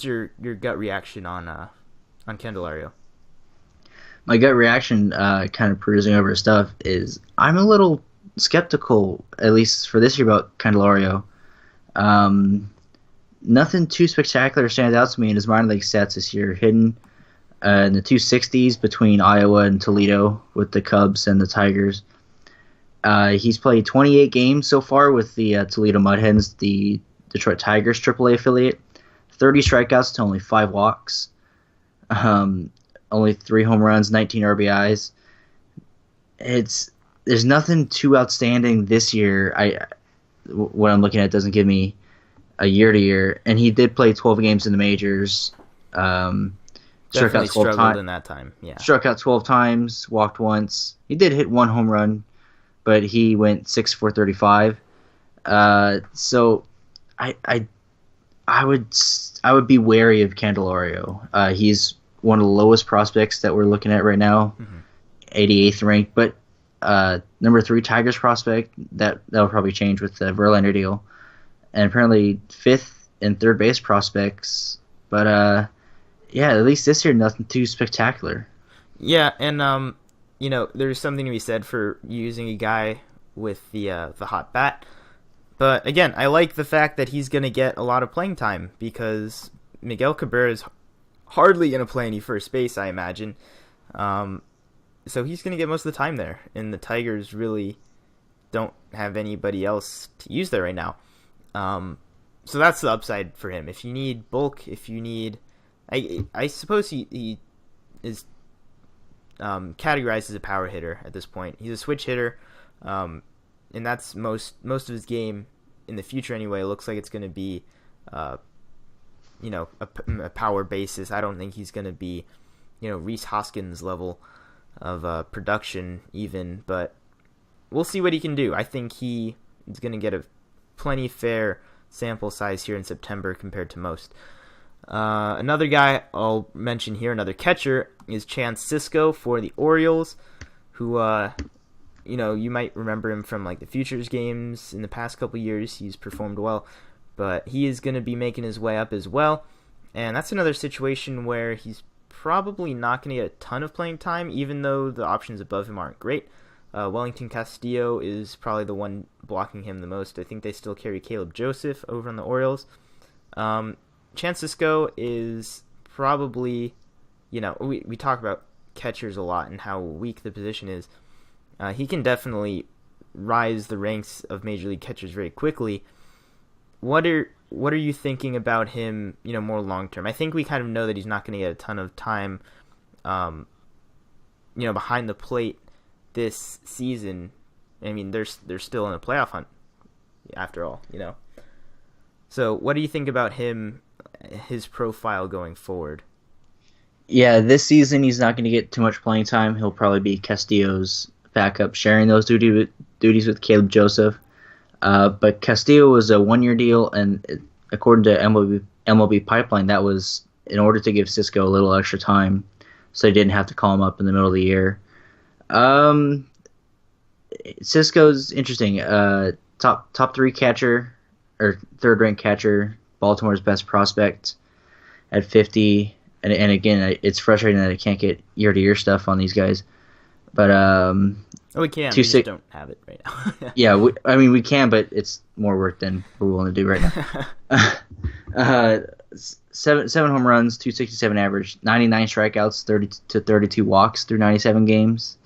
your gut reaction on Candelario? My gut reaction, kind of perusing over his stuff, is I'm a little skeptical, at least for this year, about Candelario. Nothing too spectacular stands out to me in his minor league stats this year. Hidden in the 260s between Iowa and Toledo with the Cubs and the Tigers. He's played 28 games so far with the Toledo Mudhens, the Detroit Tigers AAA affiliate. 30 strikeouts to only 5 walks. Only 3 home runs, 19 RBIs. There's nothing too outstanding this year. What I'm looking at doesn't give me a year-to-year, and he did play 12 games in the majors. Struck out 12 times in that time. Yeah, struck out 12 times, walked once. He did hit 1 home run, but he went 6 for 35. So I would be wary of Candelario. He's one of the lowest prospects that we're looking at right now, 88th ranked, but number 3 Tigers prospect, that'll probably change with the Verlander deal, and apparently 5th and 3rd base prospects, but at least this year nothing too spectacular. Yeah, and there's something to be said for using a guy with the hot bat, but again, I like the fact that he's going to get a lot of playing time because Miguel Cabrera is hardly going to play any first base, I imagine. So he's going to get most of the time there, and the Tigers really don't have anybody else to use there right now. So that's the upside for him. If you need bulk, I suppose he is categorized as a power hitter at this point. He's a switch hitter, and that's most of his game in the future anyway. It looks like it's going to be a power basis. I don't think he's going to be, Rhys Hoskins level of production even, but we'll see what he can do. I think he is going to get a plenty fair sample size here in September compared to most. Another guy I'll mention here, another catcher, is Chance Sisco for the Orioles, who, you might remember him from like the Futures games in the past couple years. He's performed well, but he is going to be making his way up as well, and that's another situation where he's probably not going to get a ton of playing time, even though the options above him aren't great. Wellington Castillo is probably the one blocking him the most. I think they still carry Caleb Joseph over on the Orioles. Chance Sisco is probably, we talk about catchers a lot and how weak the position is. He can definitely rise the ranks of major league catchers very quickly. What are you thinking about him, more long term? I think we kind of know that he's not going to get a ton of time, behind the plate this season. I mean, they're still in a playoff hunt after all, So what do you think about him, his profile going forward? Yeah, this season he's not going to get too much playing time. He'll probably be Castillo's backup, sharing those duties with Caleb Joseph. But Castillo was a one-year deal, and according to MLB Pipeline, that was in order to give Cisco a little extra time, so they didn't have to call him up in the middle of the year. Cisco's interesting. Top 3 catcher, or third-ranked catcher, Baltimore's best prospect at 50. And again, it's frustrating that I can't get year-to-year stuff on these guys. But we can. We just don't have it right now. Yeah, we can, but it's more work than we're willing to do right now. Seven home runs, 267 average, 99 strikeouts, 30 to 32 walks through 97 games.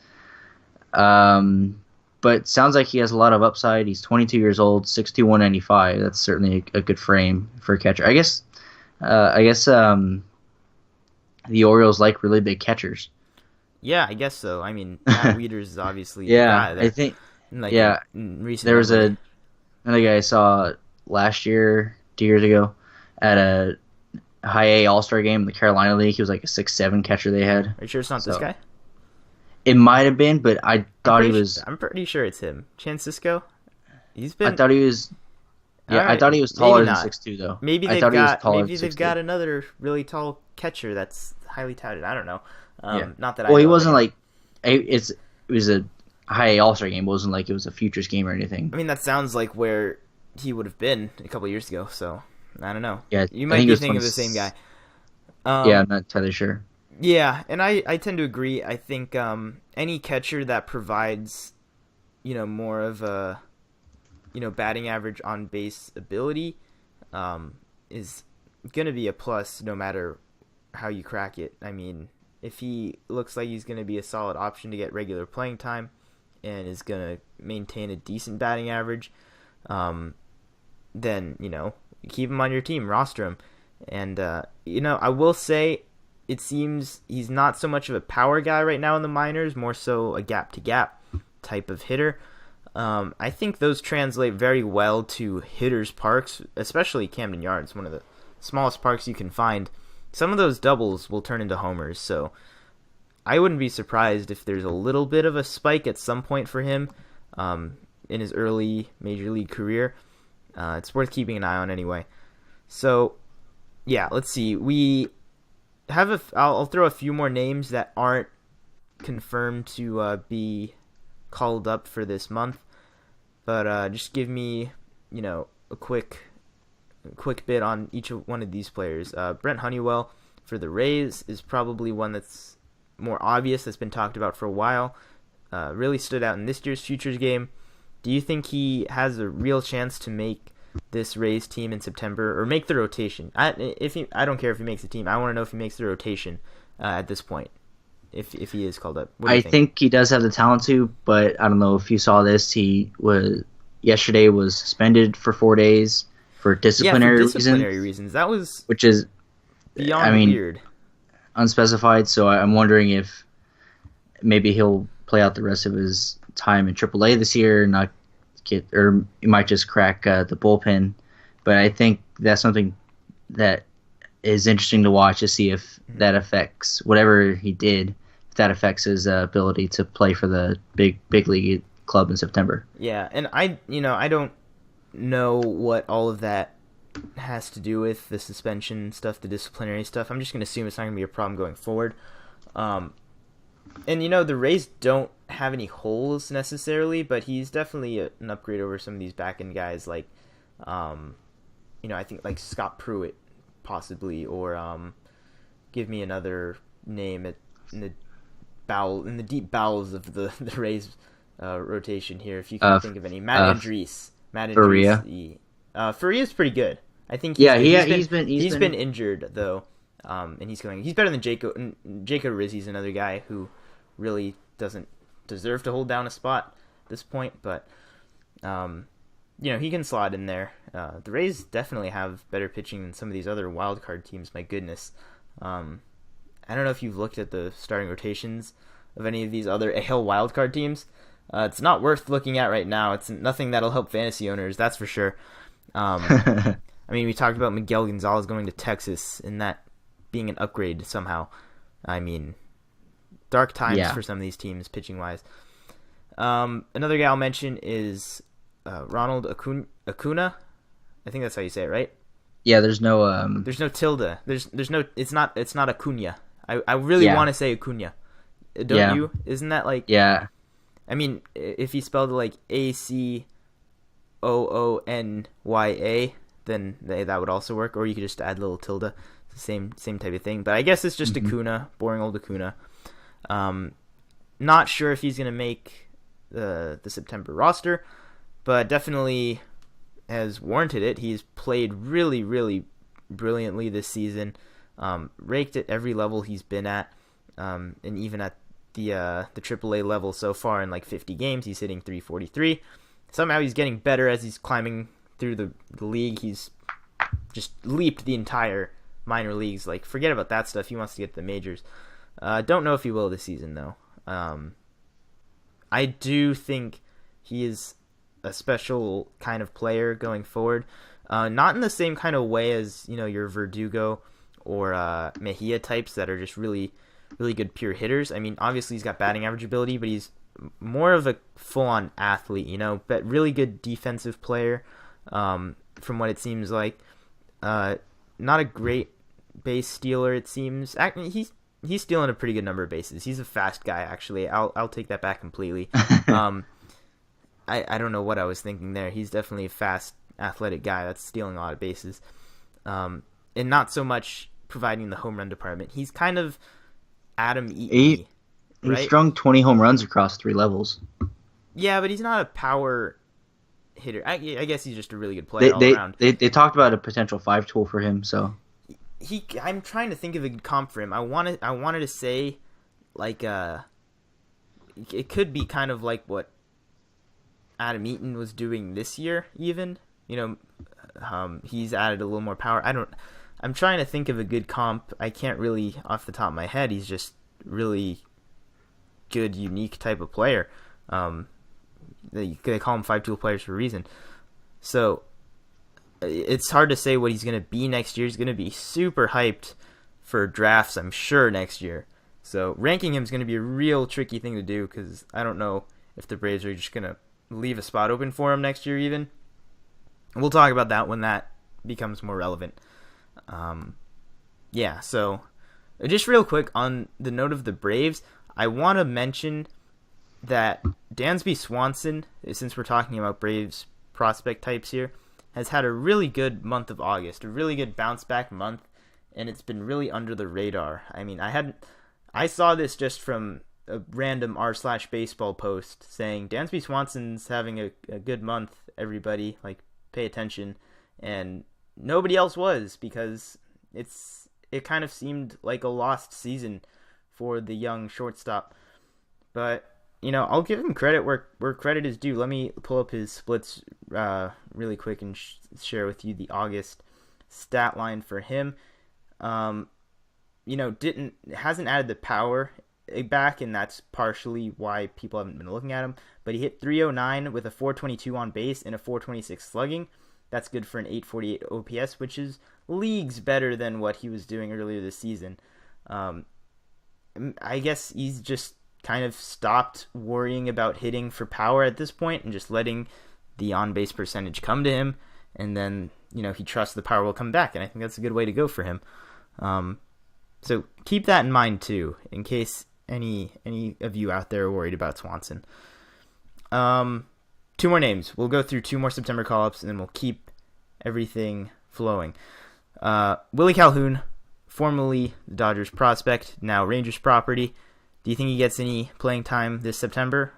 But sounds like he has a lot of upside. He's 22 years old, 6'2", 195. That's certainly a good frame for a catcher. I guess the Orioles like really big catchers. Yeah, I guess so. I mean, Matt Wieters is obviously yeah. I think recently. There was another guy I saw last year, 2 years ago, at a high A All-Star game in the Carolina League. He was like a 6'7" catcher they had. Are you sure it's not this guy? It might have been, but I thought he was. I'm pretty sure it's him. Francisco. He's been. I thought he was. Yeah, right. I thought he was taller than 6'2", though. Maybe they've got another really tall catcher that's highly touted. I don't know. Not that I. Well, he wasn't like. It was a high A All-Star game. It wasn't like it was a futures game or anything. I mean, that sounds like where he would have been a couple years ago. So I don't know. Yeah, you might be thinking of the same guy. Yeah, I'm not entirely sure. Yeah, and I tend to agree. I think any catcher that provides, more of a, batting average on base ability, is gonna be a plus no matter how you crack it. I mean, if he looks like he's gonna be a solid option to get regular playing time, and is gonna maintain a decent batting average, then keep him on your team, roster him, and I will say. It seems he's not so much of a power guy right now in the minors, more so a gap-to-gap type of hitter. I think those translate very well to hitters' parks, especially Camden Yards, one of the smallest parks you can find. Some of those doubles will turn into homers, so I wouldn't be surprised if there's a little bit of a spike at some point for him in his early major league career. It's worth keeping an eye on anyway. So, yeah, let's see. I'll throw a few more names that aren't confirmed to be called up for this month, but just give me, a quick bit on each one of these players. Brent Honeywell for the Rays is probably one that's more obvious, that's been talked about for a while. Really stood out in this year's Futures game. Do you think he has a real chance to make this Rays team in September, or make the rotation? I don't care if he makes the team. I want to know if he makes the rotation at this point, if he is called up. I think he does have the talent to, but I don't know if you saw this. He was suspended for 4 days for disciplinary reasons. That was which is beyond weird, unspecified. So I'm wondering if maybe he'll play out the rest of his time in AAA this year, or he might just crack the bullpen. But I think that's something that is interesting to watch, to see if that affects whatever he did, if that affects his ability to play for the big league club in September. Yeah, and I don't know what all of that has to do with the suspension stuff, the disciplinary stuff. I'm just going to assume it's not going to be a problem going forward. And, the Rays don't have any holes necessarily, but he's definitely an upgrade over some of these back-end guys like, I think like Scott Pruitt possibly, or give me another name in the deep bowels of the Rays rotation here, if you can think of any. Matt Andriese. Faria. Faria's pretty good. I think he's been injured though. And he's better than Jacob Rizzi's another guy who really doesn't deserve to hold down a spot. this point, but he can slot in there. The Rays definitely have better pitching than some of these other wild card teams. My goodness, I don't know if you've looked at the starting rotations of any of these other AL wild card teams. It's not worth looking at right now. It's nothing that'll help fantasy owners, that's for sure. I mean, we talked about Miguel Gonzalez going to Texas and that being an upgrade somehow. I mean, dark times for some of these teams pitching-wise. Another guy I'll mention is Ronald Acuna. I think that's how you say it, right? Yeah, there's no tilde. There's no. It's not Acuna. I really want to say Acuna. Don't you? Isn't that like? Yeah. I mean, if you spelled it like Aconya, then that would also work. Or you could just add a little tilde. It's the same type of thing. But I guess it's just Acuna, boring old Acuna. Not sure if he's gonna make the September roster, but definitely has warranted it. He's played really, really brilliantly this season. Raked at every level he's been at, and even at the AAA level so far in like 50 games, he's hitting .343. Somehow he's getting better as he's climbing through the league. He's just leaped the entire minor leagues. Like, forget about that stuff. He wants to get to the majors. Don't know if he will this season, though. I do think he is a special kind of player going forward. Not in the same kind of way as, your Verdugo or Mejia types that are just really, really good pure hitters. I mean, obviously he's got batting average ability, but he's more of a full-on athlete, but really good defensive player, from what it seems like. Not a great base stealer, it seems. He's stealing a pretty good number of bases. He's a fast guy, actually. I'll take that back completely. I don't know what I was thinking there. He's definitely a fast, athletic guy that's stealing a lot of bases. And not so much providing the home run department. He's kind of Adam Eaton. He strung 20 home runs across 3 levels. Yeah, but he's not a power hitter. I guess he's just a really good player all around. They talked about a potential 5-tool for him, so... I'm trying to think of a good comp for him. I wanted to say, like, it could be kind of like what Adam Eaton was doing this year, even. He's added a little more power. I'm trying to think of a good comp. I can't really, off the top of my head. He's just really good, unique type of player. They call him 5-tool players for a reason. So it's hard to say what he's going to be next year. He's going to be super hyped for drafts, I'm sure, next year. So ranking him is going to be a real tricky thing to do because I don't know if the Braves are just going to leave a spot open for him next year even. We'll talk about that when that becomes more relevant. So just real quick on the note of the Braves, I want to mention that Dansby Swanson, since we're talking about Braves prospect types here, has had a really good month of August, a really good bounce back month, and it's been really under the radar. I mean, I saw this just from a random r/baseball post saying Dansby Swanson's having a good month, everybody, like, pay attention, and nobody else was, because it kind of seemed like a lost season for the young shortstop. But I'll give him credit where credit is due. Let me pull up his splits really quick and share with you the August stat line for him. Hasn't added the power back, and that's partially why people haven't been looking at him. But he hit .309 with a .422 on base and a .426 slugging. That's good for an .848 OPS, which is leagues better than what he was doing earlier this season. I guess he's just kind of stopped worrying about hitting for power at this point and just letting the on-base percentage come to him, and then he trusts the power will come back, and I think that's a good way to go for him. So keep that in mind too, in case any of you out there are worried about Swanson. 2 more names. We'll go through 2 more September call-ups, and then we'll keep everything flowing. Willie Calhoun, formerly the Dodgers prospect, now Rangers property. Do you think he gets any playing time this September?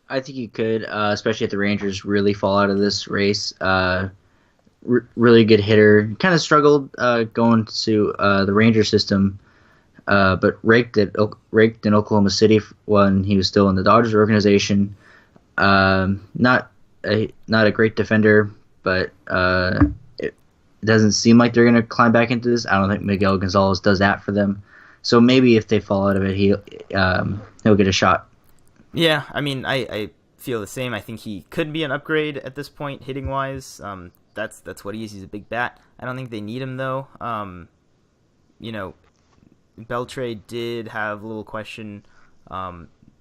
I think he could, especially if the Rangers really fall out of this race. Really good hitter. Kind of struggled going to the Ranger system, but raked in Oklahoma City when he was still in the Dodgers organization. Not a great defender, but it doesn't seem like they're going to climb back into this. I don't think Miguel Gonzalez does that for them. So maybe if they fall out of it, he'll get a shot. Yeah, I mean, I feel the same. I think he could be an upgrade at this point, hitting wise. That's what he is. He's a big bat. I don't think they need him though. Beltre did have a little question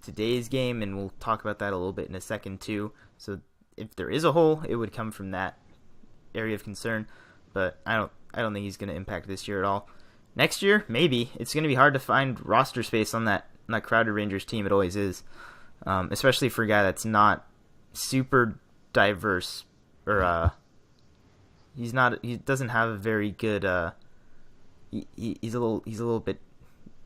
today's game, and we'll talk about that a little bit in a second too. So if there is a hole, it would come from that area of concern. But I don't think he's going to impact this year at all. Next year, maybe. It's going to be hard to find roster space on that crowded Rangers team. It always is, especially for a guy that's not super diverse, or he doesn't have a very good. He's a little bit.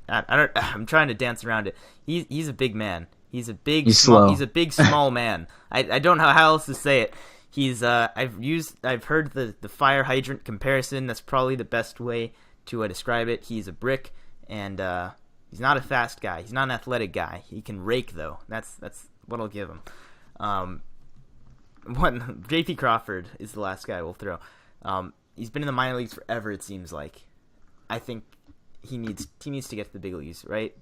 I'm trying to dance around it. He's a big man. He's a big small man. I don't know how else to say it. I've heard the fire hydrant comparison. That's probably the best way to describe it. He's a brick, and he's not a fast guy. He's not an athletic guy. He can rake though. That's what I'll give him. J.P. Crawford is the last guy we'll throw. He's been in the minor leagues forever. It seems like. I think he needs to get to the big leagues, right?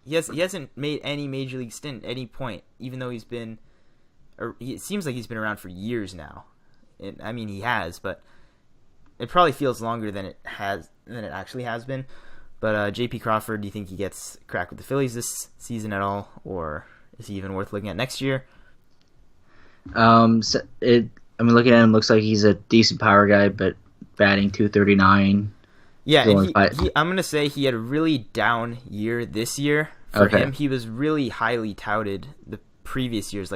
He hasn't made any major league stint at any point, even though it seems like he's been around for years now. I mean, he has, but it probably feels longer than it actually has been. But J.P. Crawford, do you think he gets a crack with the Phillies this season at all, or is he even worth looking at next year? Looking at him, looks like he's a decent power guy, but batting .239. Yeah, and I'm going to say he had a really down year this year. For him, he was really highly touted the previous years,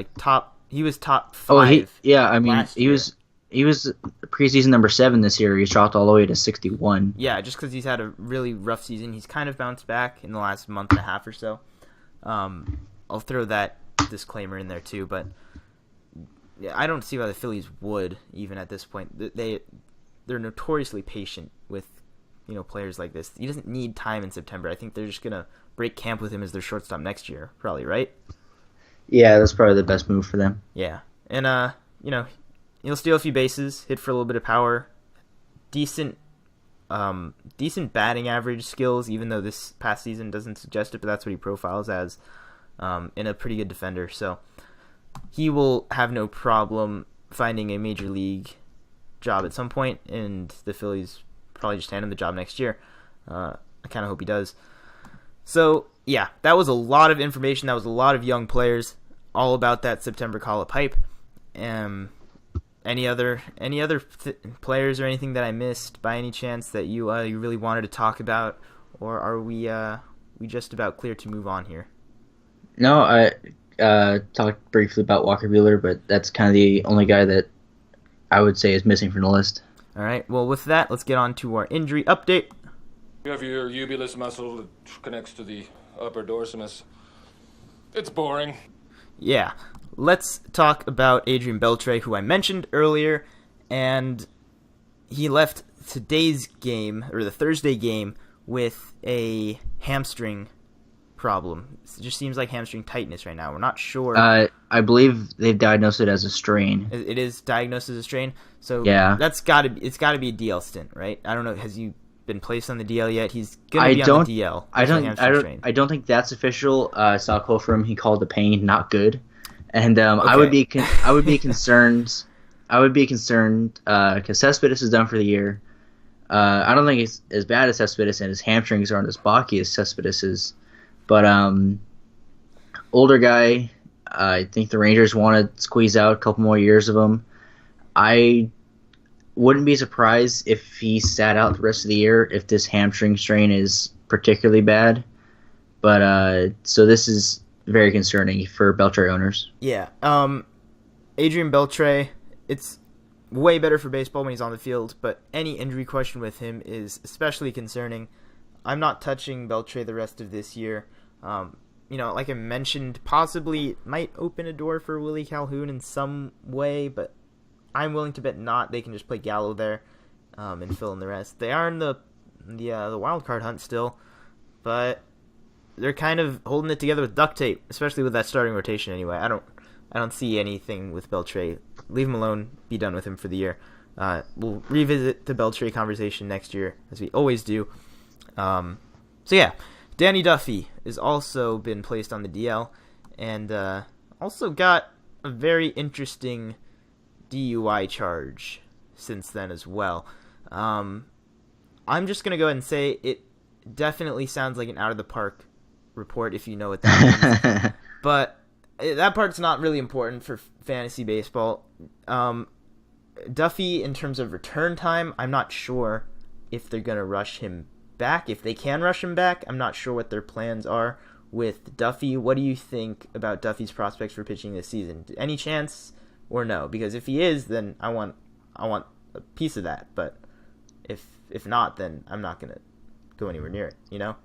he was top 5. He was preseason number 7 this year. He dropped all the way to 61. Yeah, just because he's had a really rough season. He's kind of bounced back in the last month and a half or so. I'll throw that disclaimer in there too, but yeah, I don't see why the Phillies would, even at this point. They're notoriously patient with players like this. He doesn't need time in September. I think they're just gonna break camp with him as their shortstop next year, probably, right? Yeah, that's probably the best move for them. Yeah, and he'll steal a few bases, hit for a little bit of power, decent batting average skills, even though this past season doesn't suggest it, but that's what he profiles as, and a pretty good defender. So he will have no problem finding a major league job at some point, and the Phillies probably just hand him the job next year. I kind of hope he does. So yeah, that was a lot of information. That was a lot of young players, all about that September call-up hype. Any other players or anything that I missed by any chance that you really wanted to talk about, or are we just about clear to move on here? No, I talked briefly about Walker Buehler, but that's kind of the only guy that I would say is missing from the list. All right, well, with that, let's get on to our injury update. You have your ubulus muscle that connects to the upper dorsimus. It's boring. Yeah, let's talk about Adrian Beltre, who I mentioned earlier, and he left today's game, or the Thursday game, with a hamstring problem. It just seems like hamstring tightness right now. We're not sure. I believe they've diagnosed it as a strain. It is diagnosed as a strain, so yeah, it's got to be a DL stint, right? I don't know. Has he been placed on the DL yet? He's gonna be on the DL. I don't think that's official. I saw a quote from him. He called the pain not good, and okay. I would be concerned. I would be concerned because Cespedes is done for the year. I don't think it's as bad as Cespedes, and his hamstrings aren't as blocky as Cespedes is. But older guy, I think the Rangers want to squeeze out a couple more years of him. I wouldn't be surprised if he sat out the rest of the year if this hamstring strain is particularly bad. But so this is very concerning for Beltre owners. Yeah. Adrian Beltre, it's way better for baseball when he's on the field, but any injury question with him is especially concerning. I'm not touching Beltre the rest of this year. Like I mentioned, possibly it might open a door for Willie Calhoun in some way, but I'm willing to bet not. They can just play Gallo there and fill in the rest. They are in the wild card hunt still, but they're kind of holding it together with duct tape, especially with that starting rotation anyway. I I don't see anything with Beltre. Leave him alone. Be done with him for the year. We'll revisit the Beltre conversation next year, as we always do. So yeah, Danny Duffy has also been placed on the DL, and also got a very interesting DUI charge since then as well. I'm just going to go ahead and say it definitely sounds like an out-of-the-park report, if you know what that means. But that part's not really important for fantasy baseball. Duffy, in terms of return time, I'm not sure if they're going to rush him back. If they can rush him back, I'm not sure what their plans are with Duffy. What do you think about Duffy's prospects for pitching this season? Any chance or no? Because if he is, then I want a piece of that. But if not, then I'm not going to go anywhere near it, you know?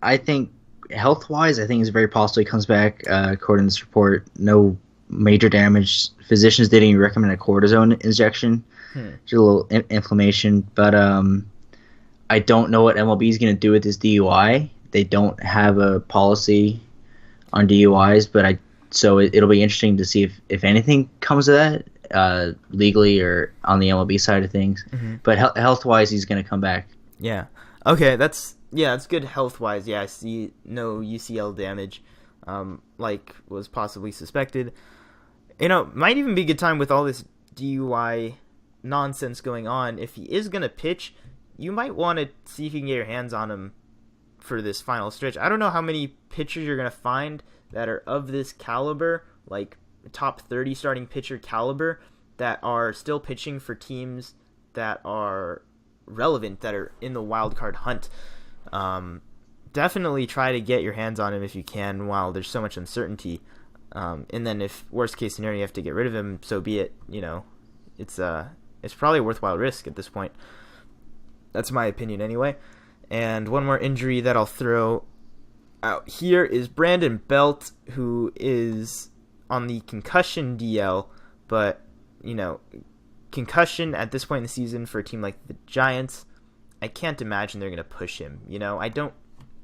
I think health-wise, I think it's very possible he comes back. According to this report, no major damage. Physicians didn't even recommend a cortisone injection. Just a little inflammation. But I don't know what MLB is going to do with this DUI. They don't have a policy on DUIs, but it'll be interesting to see if anything comes of that, legally or on the MLB side of things. Mm-hmm. But health-wise, he's going to come back. Yeah. Okay, that's good health-wise. Yeah, I see no UCL damage, like was possibly suspected. Might even be a good time with all this DUI nonsense going on. If he is going to pitch, you might want to see if you can get your hands on him for this final stretch. I don't know how many pitchers you're going to find that are of this caliber, like top 30 starting pitcher caliber, that are still pitching for teams that are relevant, that are in the wild card hunt. Definitely try to get your hands on him if you can while there's so much uncertainty. And then if worst case scenario you have to get rid of him, so be it. It's probably a worthwhile risk at this point. That's my opinion anyway. And one more injury that I'll throw out here is Brandon Belt, who is on the concussion DL, but concussion at this point in the season for a team like the Giants, I can't imagine they're going to push him.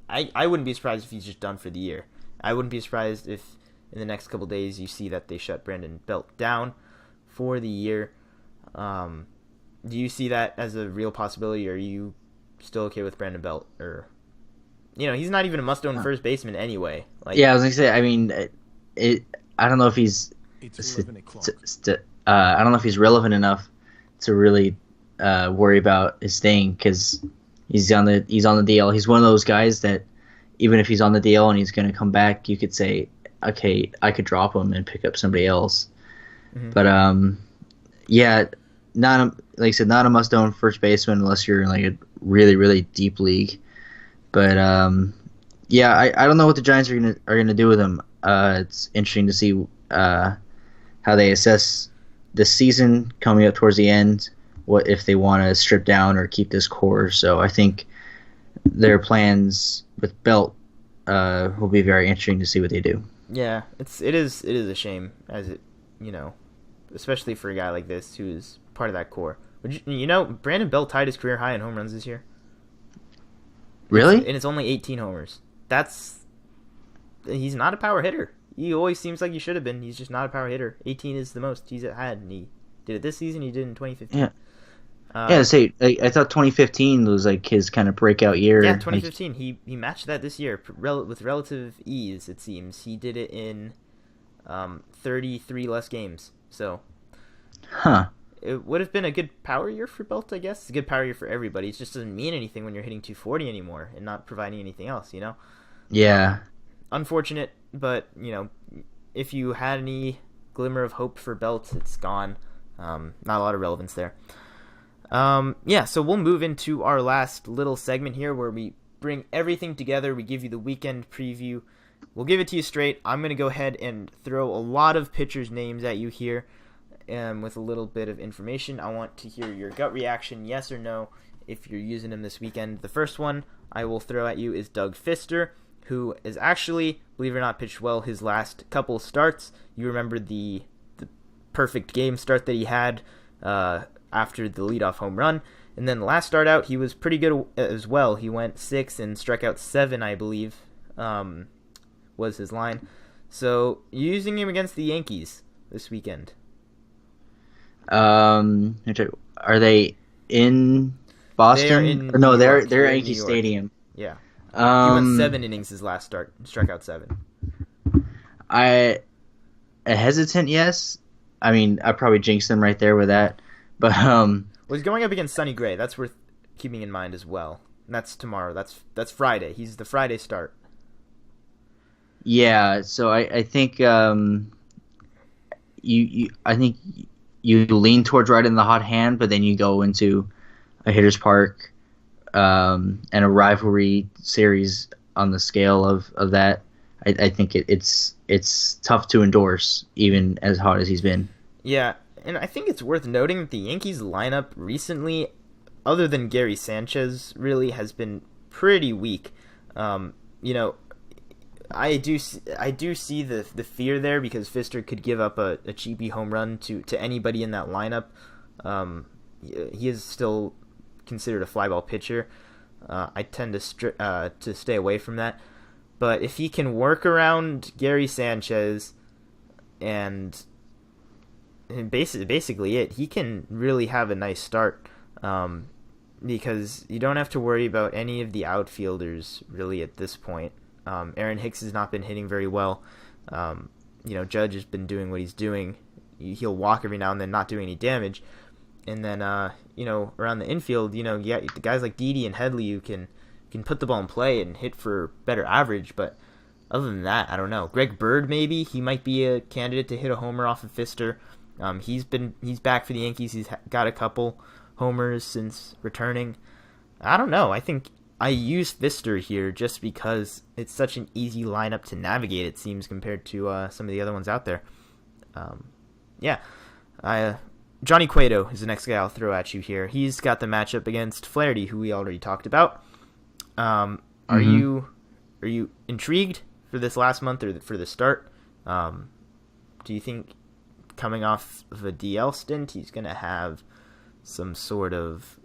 I wouldn't be surprised if he's just done for the year. I wouldn't be surprised if in the next couple days you see that they shut Brandon Belt down for the year. Do you see that as a real possibility, or are you still okay with Brandon Belt? Or, he's not even a must-own first baseman anyway. Yeah, I was going to say, I mean, I don't know if he's I don't know if he's relevant enough to really worry about his staying, because he's on the DL. He's one of those guys that even if he's on the DL and he's going to come back, you could say, okay, I could drop him and pick up somebody else. Mm-hmm. But yeah, like I said, not a must-own first baseman unless you're in like a really, really deep league. But yeah, I don't know what the Giants are gonna do with him. It's interesting to see how they assess this season coming up towards the end. What if they want to strip down or keep this core? So I think their plans with Belt will be very interesting to see what they do. Yeah, it is a shame, as it especially for a guy like this who is part of that core. Brandon Belt tied his career high in home runs this year. Really? And it's only 18 homers. He's not a power hitter. He always seems like he should have been. He's just not a power hitter. 18 is the most he's had, and he did it this season. He did it in 2015. Yeah. I thought 2015 was like his kind of breakout year. Yeah, 2015. He matched that this year with relative ease, it seems. He did it in 33 less games. So, it would have been a good power year for Belt, I guess. It's a good power year for everybody. It just doesn't mean anything when you're hitting 240 anymore and not providing anything else, Yeah. Unfortunate, but, if you had any glimmer of hope for Belt, it's gone. Not a lot of relevance there. So we'll move into our last little segment here where we bring everything together. We give you the weekend preview. We'll give it to you straight. I'm going to go ahead and throw a lot of pitchers' names at you here with a little bit of information. I want to hear your gut reaction, yes or no, if you're using him this weekend. The first one I will throw at you is Doug Fister, who is actually, believe it or not, pitched well his last couple starts. You remember the perfect game start that he had after the leadoff home run. And then the last start out, he was pretty good as well. He went 6 and struck out 7, I believe, was his line. So, you're using him against the Yankees this weekend. Are they in Boston? They are in no, New York. they're in Yankee New York. Stadium. Yeah. He went 7 innings his last start, struck out 7. A hesitant yes. I mean, I probably jinxed them right there with that. But Well, he's going up against Sonny Gray. That's worth keeping in mind as well. And that's tomorrow. That's Friday. He's the Friday start. yeah, so I think I think you lean towards right in the hot hand, but then you go into a hitter's park and a rivalry series on the scale of that. I think it's tough to endorse, even as hot as he's been. Yeah, and I think it's worth noting that the Yankees lineup recently, other than Gary Sanchez, really has been pretty weak. I do see the fear there because Fister could give up a cheapy home run to anybody in that lineup. He is still considered a fly ball pitcher. I tend to stay away from that. But if he can work around Gary Sanchez and basically he can really have a nice start because you don't have to worry about any of the outfielders really at this point. Aaron Hicks has not been hitting very well. Judge has been doing what he's doing. He'll walk every now and then, not doing any damage. And then, around the infield, you got guys like Didi and Headley who can put the ball in play and hit for better average. But other than that, I don't know. Greg Bird, maybe he might be a candidate to hit a homer off of Fister. He's back for the Yankees. He's got a couple homers since returning. I don't know. I think I use Fister here just because it's such an easy lineup to navigate, it seems, compared to some of the other ones out there. Johnny Cueto is the next guy I'll throw at you here. He's got the matchup against Flaherty, who we already talked about. Are you intrigued for this last month or for the start? Do you think coming off of a DL stint, he's going to have some sort of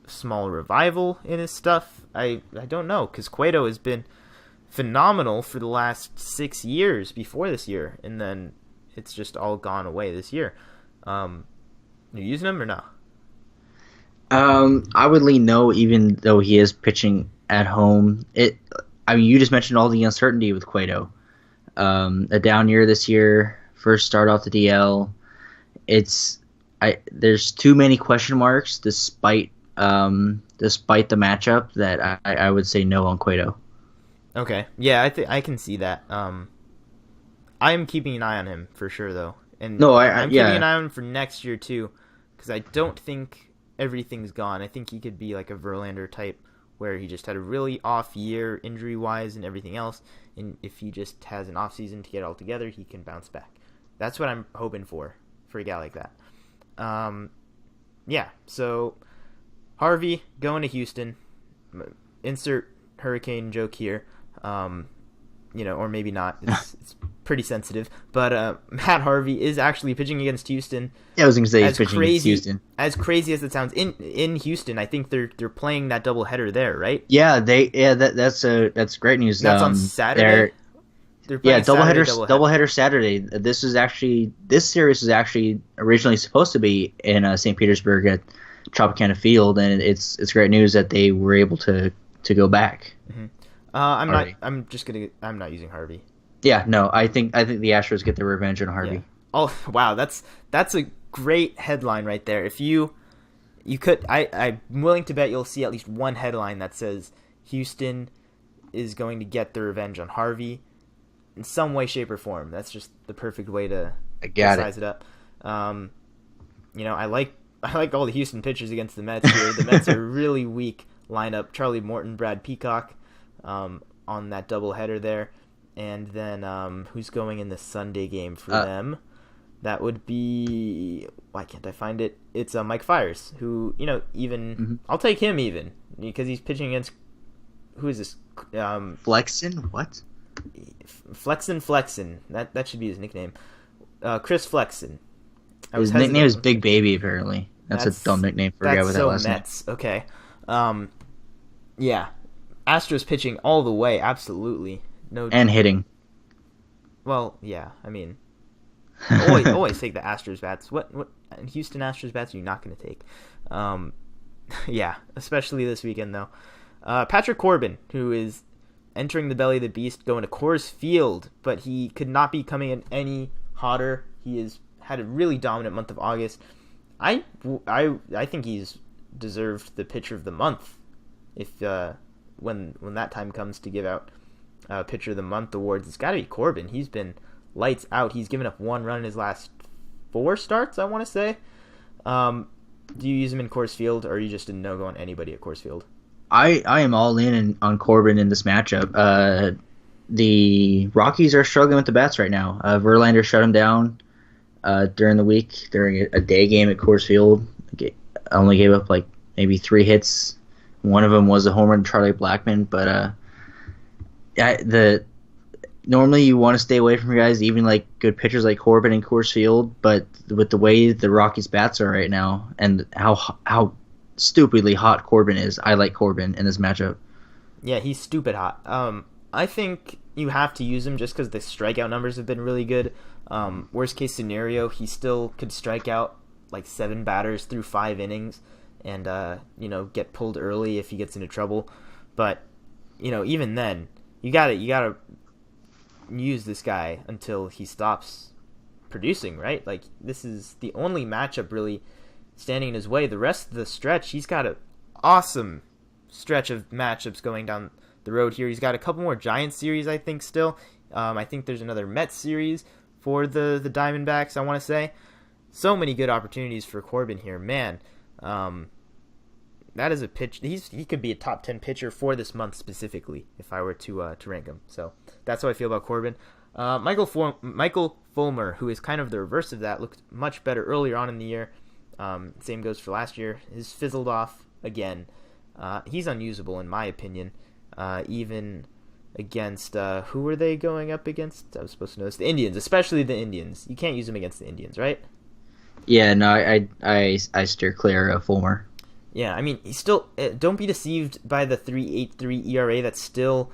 small revival in his stuff? I don't know, because Cueto has been phenomenal for the last 6 years before this year, and then it's just all gone away this year. You using him or no? I would lean no, even though he is pitching at home. You just mentioned all the uncertainty with Cueto. A down year this year, first start off the DL. There's too many question marks despite the matchup that I would say no on Cueto. Okay, yeah, I can see that. I am keeping an eye on him for sure, though, and I'm keeping an eye on him for next year too, because I don't think everything's gone. I think he could be like a Verlander type, where he just had a really off year injury wise and everything else, and if he just has an off season to get it all together, he can bounce back. That's what I'm hoping for a guy like that. So Harvey going to Houston. Insert hurricane joke here. Or maybe not. It's pretty sensitive. But Matt Harvey is actually pitching against Houston. Yeah, I was going to say he's pitching against Houston. As crazy as it sounds, in Houston, I think they're playing that doubleheader there, right? Yeah, that's great news. That's on Saturday. They're playing doubleheader Saturday. This series was actually originally supposed to be in St. Petersburg at Tropicana Field, and it's great news that they were able to go back. Mm-hmm. I'm not using Harvey. Yeah, no, I think the Astros get their revenge on Harvey. Yeah. Oh wow, that's a great headline right there. If you could, I'm willing to bet you'll see at least one headline that says Houston is going to get their revenge on Harvey in some way, shape, or form. That's just the perfect way to size it up. I like all the Houston pitchers against the Mets here. The Mets are a really weak lineup. Charlie Morton, Brad Peacock on that doubleheader there. And then who's going in the Sunday game for them? That would be... Why can't I find it? It's Mike Fiers, who, even... Mm-hmm. I'll take him even, because he's pitching against... Who is this? Flexen? What? Flexen. That should be his nickname. Chris Flexen. His nickname is Big Baby, apparently. That's a dumb nickname for a guy with that last Mets. Name. Okay. Yeah. Astros pitching all the way, absolutely. And hitting. Well, yeah. I mean, always take the Astros bats. What Houston Astros bats are you not going to take? Yeah, especially this weekend though. Patrick Corbin, who is entering the belly of the beast, going to Coors Field, but he could not be coming in any hotter. He has had a really dominant month of August. I think he's deserved the pitcher of the month if when that time comes to give out pitcher of the month awards. It's got to be Corbin. He's been lights out. He's given up 1 run in his last 4 starts, I want to say. Do you use him in Coors Field, or are you just a no-go on anybody at Coors Field? I am all in on Corbin in this matchup. The Rockies are struggling with the bats right now. Verlander shut him down during the week, during a day game at Coors Field. Only gave up like maybe 3 hits. One of them was a home run to Charlie Blackmon, but normally you want to stay away from guys, even like good pitchers like Corbin and Coors Field, but with the way the Rockies bats are right now and how stupidly hot Corbin is, I like Corbin in this matchup. Yeah, he's stupid hot. I think you have to use him just because the strikeout numbers have been really good. Worst case scenario, he still could strike out like 7 batters through 5 innings and get pulled early if he gets into trouble. But even then, you gotta use this guy until he stops producing, right? Like, this is the only matchup really standing in his way. The rest of the stretch, he's got an awesome stretch of matchups going down the road here. He's got a couple more Giants series, I think, still. I think there's another Mets series for the Diamondbacks, I want to say. So many good opportunities for Corbin here, man. That is a pitch. He could be a top 10 pitcher for this month specifically, if I were to rank him. So that's how I feel about Corbin. Michael Fulmer, who is kind of the reverse of that, looked much better earlier on in the year. Same goes for last year. He's fizzled off again. He's unusable in my opinion. Even against who were they going up against? I was supposed to know this. The Indians, especially the Indians. You can't use him against the Indians, right? Yeah, no, I steer clear of Fulmer. Yeah, I mean, he's still. Don't be deceived by the 3.83 ERA that's still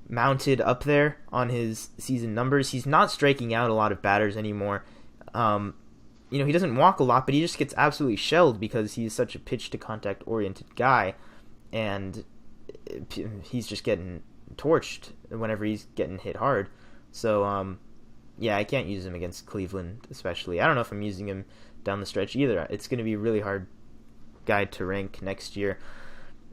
mounted up there on his season numbers. He's not striking out a lot of batters anymore. He doesn't walk a lot, but he just gets absolutely shelled because he's such a pitch-to-contact oriented guy, and he's just getting torched whenever he's getting hit hard. So, I can't use him against Cleveland, especially. I don't know if I'm using him down the stretch either. It's going to be a really hard guy to rank next year.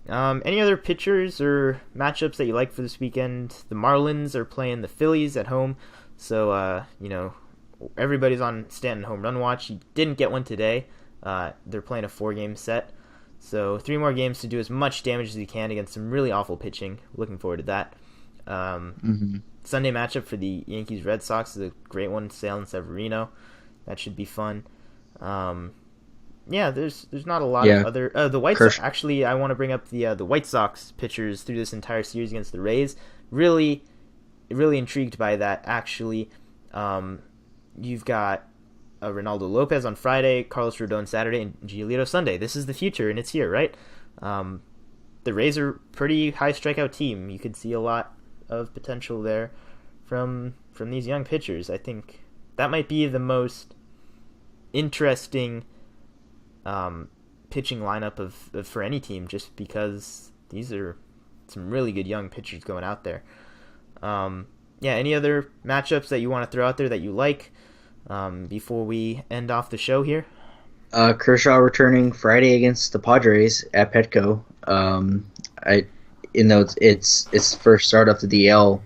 Any other pitchers or matchups that you like for this weekend? The Marlins are playing the Phillies at home, so everybody's on Stanton home run watch. He didn't get one today. They're playing a 4-game set, so 3 more games to do as much damage as he can against some really awful pitching. Looking forward to that. Sunday matchup for the Yankees Red Sox is a great one. Sale and Severino, that should be fun. There's not a lot of other the White Sox. Actually, I want to bring up the White Sox pitchers through this entire series against the Rays. Really, really intrigued by that. Actually, you've got Ronaldo Lopez on Friday, Carlos Rodon Saturday, and Giolito Sunday. This is the future, and it's here, right? The Rays are a pretty high strikeout team. You could see a lot of potential there from these young pitchers. I think that might be the most interesting pitching lineup for any team, just because these are some really good young pitchers going out there. Any other matchups that you want to throw out there that you like before we end off the show here? Kershaw returning Friday against the Padres at Petco. It's first start off the DL.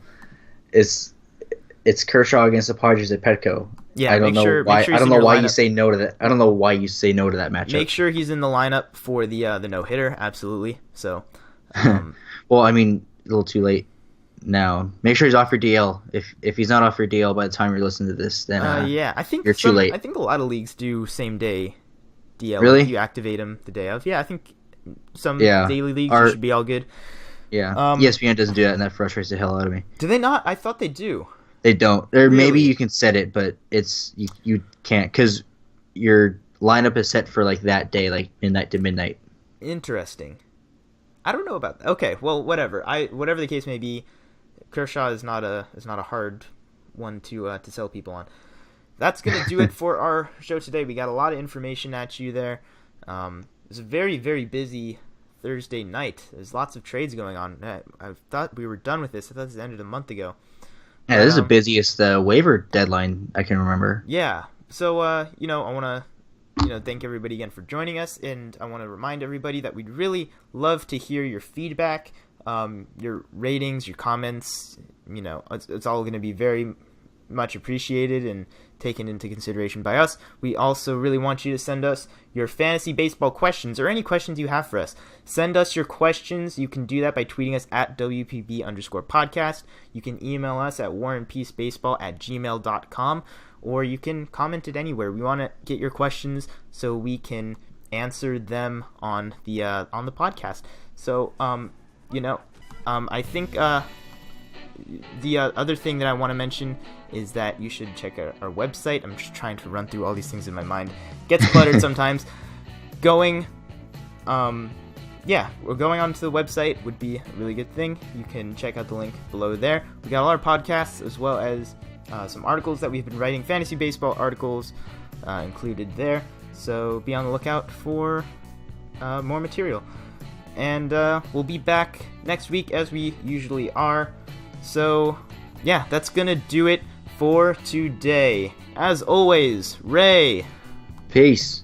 It's Kershaw against the Padres at Petco. Yeah, I don't know why. I don't know why you say no to that. I don't know why you say no to that matchup. Make sure he's in the lineup for the no hitter. Absolutely. So, well, I mean, a little too late now. Make sure he's off your DL. If he's not off your DL by the time you're listening to this, then I think you're too late. I think a lot of leagues do same day DL. Really? You activate him the day of. Yeah, I think some daily leagues should be all good. Yeah. ESPN doesn't do that, and that frustrates the hell out of me. Do they not? I thought they do. They don't. Or really? Maybe you can set it, but it's you can't because your lineup is set for like that day, like midnight to midnight. Interesting. I don't know about that. Okay, well, whatever. Whatever the case may be, Kershaw is not a hard one to sell people on. That's going to do it for our show today. We got a lot of information at you there. It was a very, very busy Thursday night. There's lots of trades going on. I thought we were done with this. I thought this ended a month ago. Yeah, this is the busiest waiver deadline I can remember. Yeah. So, I want to thank everybody again for joining us, and I want to remind everybody that we'd really love to hear your feedback, your ratings, your comments. It's all going to be very much appreciated and taken into consideration by us. We also really want you to send us your fantasy baseball questions or any questions you have for us. Send us your questions. You can do that by tweeting us at WPB_podcast. You can email us at warandpeacebaseball@gmail.com, or you can comment it anywhere. We want to get your questions so we can answer them on the podcast. So, I think the other thing that I want to mention is that you should check out our website. I'm just trying to run through all these things in my mind. Gets cluttered sometimes. Going onto the website would be a really good thing. You can check out the link below there. We got all our podcasts as well as some articles that we've been writing, fantasy baseball articles included there. So be on the lookout for more material. And we'll be back next week as we usually are. So, yeah, that's going to do it for today. As always, Ray. Peace.